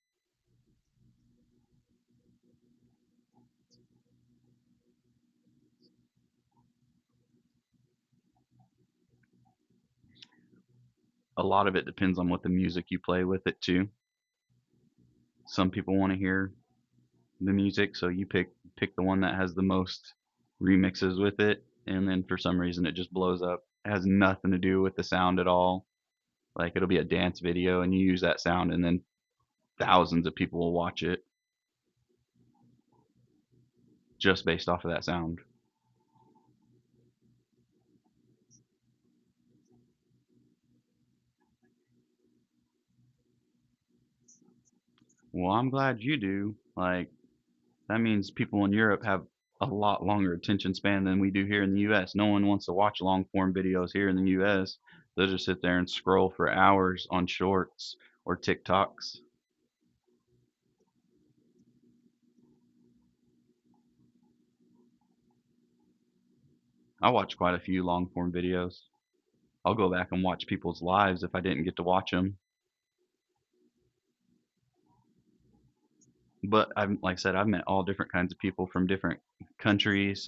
A lot of it depends on what the music you play with it too. Some people want to hear the music, so you pick the one that has the most remixes with it, and then for some reason it just blows up. It has nothing to do with the sound at all. Like it'll be a dance video and you use that sound and then thousands of people will watch it just based off of that sound. Well, I'm glad you do. Like that means people in Europe have a lot longer attention span than we do here in the US. No one wants to watch long form videos here in the US. They'll just sit there and scroll for hours on shorts or TikToks. I watch quite a few long form videos. I'll go back and watch people's lives if I didn't get to watch them. But I've, like I said, I've met all different kinds of people from different countries.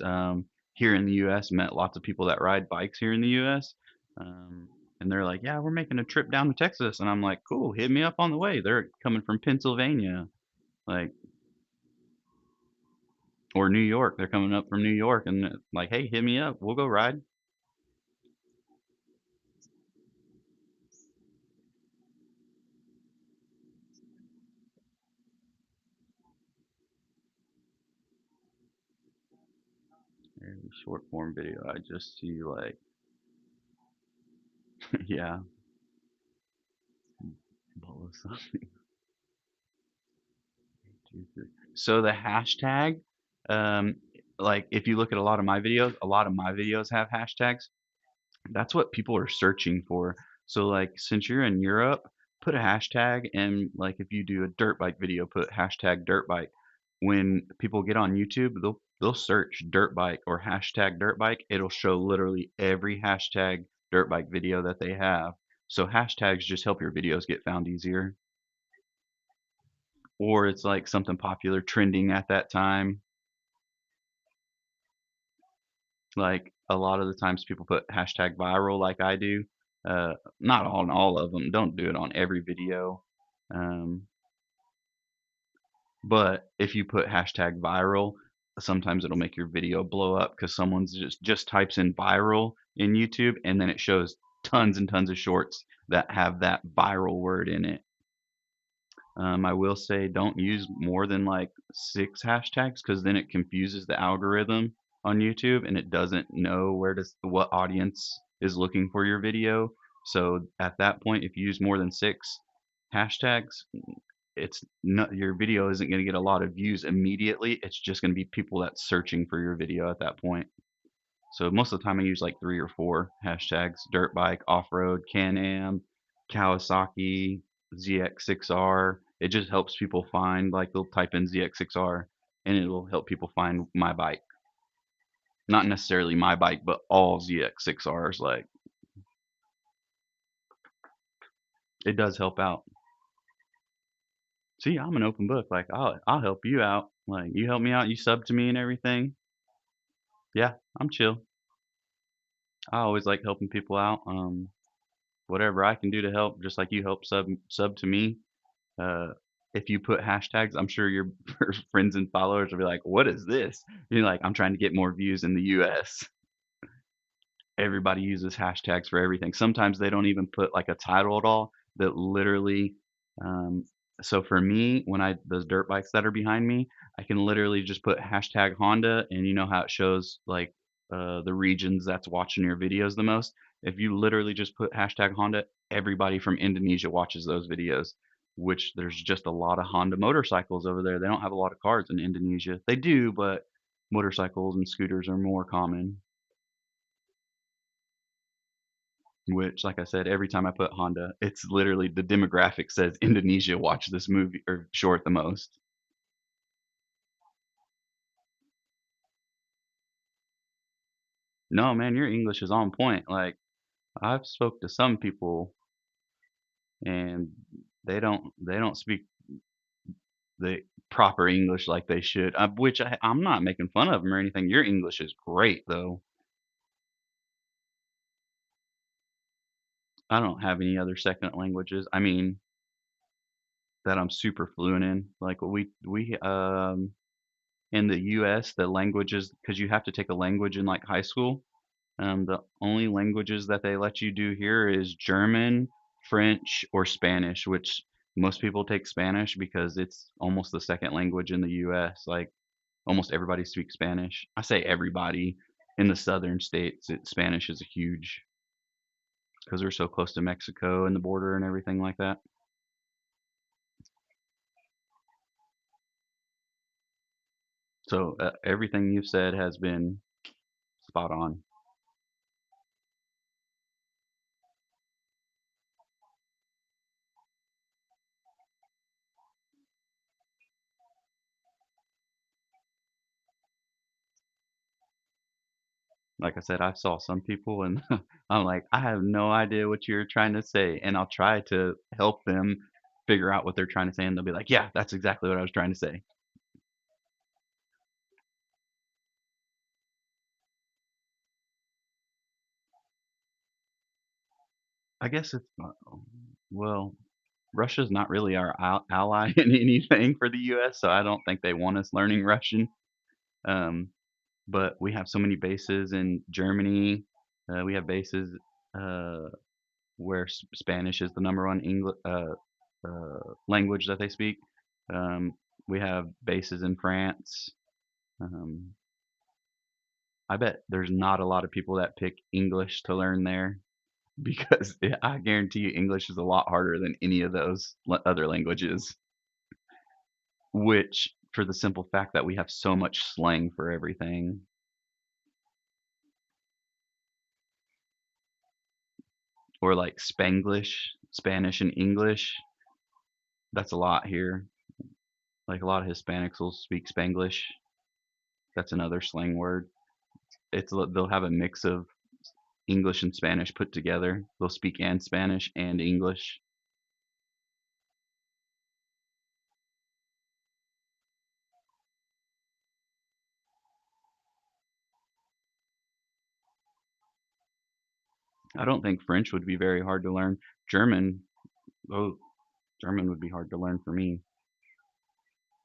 here in the U.S. Met lots of people that ride bikes here in the U.S. Um, and they're like, "Yeah, we're making a trip down to Texas," and I'm like, "Cool, hit me up on the way." They're coming from Pennsylvania, like, or New York. They're coming up from New York, and like, "Hey, hit me up. We'll go ride." Every short form video, I just see like, yeah, ball of something. So the hashtag, um, like if you look at a lot of my videos have hashtags. That's what people are searching for. So like since you're in Europe, put a hashtag, and like if you do a dirt bike video, put hashtag dirt bike. When people get on YouTube, they'll search dirt bike or hashtag dirt bike. It'll show literally every hashtag dirt bike video that they have. So hashtags just help your videos get found easier. Or it's like something popular trending at that time. Like a lot of the times people put hashtag viral like I do. Not on all of them. Don't do it on every video. Um, but if you put hashtag viral, sometimes it'll make your video blow up because someone's just types in viral in YouTube, and then it shows tons and tons of shorts that have that viral word in it. I will say don't use more than like 6 hashtags because then it confuses the algorithm on YouTube and it doesn't know what audience is looking for your video. So at that point, if you use more than 6 hashtags, it's not your video isn't going to get a lot of views immediately. It's just going to be people that's searching for your video at that point. So most of the time I use like 3 or 4 hashtags: dirt bike, off-road, Can-Am, Kawasaki, ZX6R. It just helps people find, like they'll type in ZX6R and it'll help people find my bike. Not necessarily my bike, but all ZX6Rs. Like it does help out. See, I'm an open book. Like I'll help you out. Like you help me out, you sub to me and everything. Yeah, I'm chill. I always like helping people out. Whatever I can do to help, just like you help sub to me. Uh, if you put hashtags, I'm sure your friends and followers will be like, "What is this?" You're like, "I'm trying to get more views in the U.S." Everybody uses hashtags for everything. Sometimes they don't even put like a title at all. That literally, um, so for me, when I those dirt bikes that are behind me, I can literally just put hashtag Honda, and you know how it shows like the regions that's watching your videos the most. If you literally just put hashtag Honda, everybody from Indonesia watches those videos. Which there's just a lot of Honda motorcycles over there. They don't have a lot of cars in Indonesia. They do, but motorcycles and scooters are more common. Which, like I said, every time I put Honda, it's literally the demographic says Indonesia watch this movie or short the most. No, man, your English is on point. Like I've spoke to some people and they don't speak the proper English like they should. Which I'm not making fun of them or anything. Your English is great though. I don't have any other second languages. I mean, that I'm super fluent in. Like we in the US, the languages, because you have to take a language in like high school. The only languages that they let you do here is German, French, or Spanish, which most people take Spanish because it's almost the second language in the US. Like almost everybody speaks Spanish. I say everybody in the southern states, Spanish is a huge because we're so close to Mexico and the border and everything like that. So everything you've said has been spot on. Like I said, I saw some people and I'm like, I have no idea what you're trying to say. And I'll try to help them figure out what they're trying to say. And they'll be like, yeah, that's exactly what I was trying to say. I guess it's not, well, Russia's not really our ally in anything for the US, so I don't think they want us learning Russian. Um, but we have so many bases in Germany. We have bases uh, where Spanish is the number one language that they speak. Um, we have bases in France. Um, I bet there's not a lot of people that pick English to learn there because I guarantee you English is a lot harder than any of those other languages, which for the simple fact that we have so much slang for everything. Or like Spanglish, Spanish and English. That's a lot here. Like a lot of Hispanics will speak Spanglish. That's another slang word. They'll have a mix of English and Spanish put together. They'll speak and Spanish and English. I don't think French would be very hard to learn. German, oh, German would be hard to learn for me.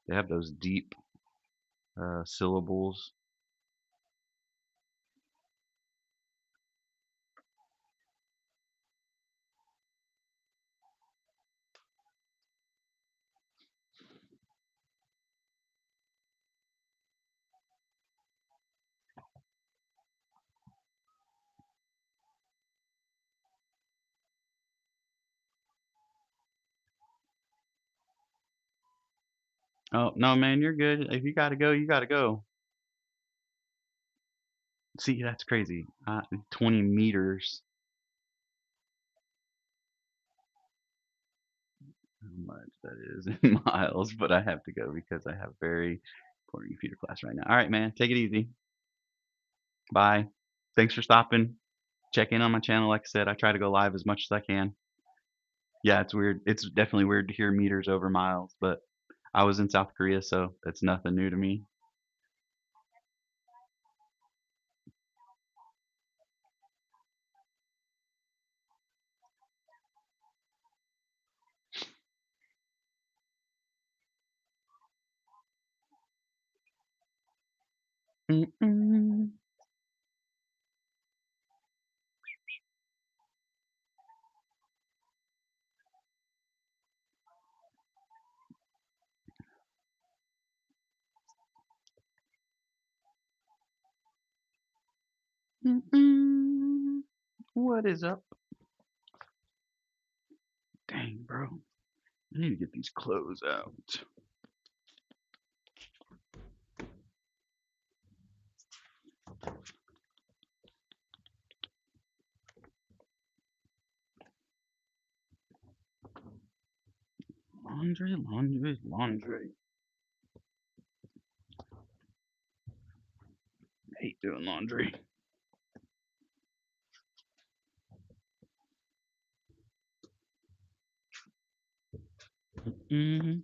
They have those deep syllables. Oh, no, man, you're good. If you gotta go, you gotta go. See, that's crazy. 20 meters. How much that is in miles, but I have to go because I have very important computer class right now. All right, man, take it easy. Bye. Thanks for stopping. Check in on my channel. Like I said, I try to go live as much as I can. Yeah, it's weird. It's definitely weird to hear meters over miles, but I was in South Korea, so it's nothing new to me. Mm-mm. Mm-mm. What is up? Dang, bro. I need to get these clothes out. Laundry, laundry, laundry. I hate doing laundry. Mm-hmm.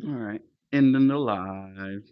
All right. Ending the live.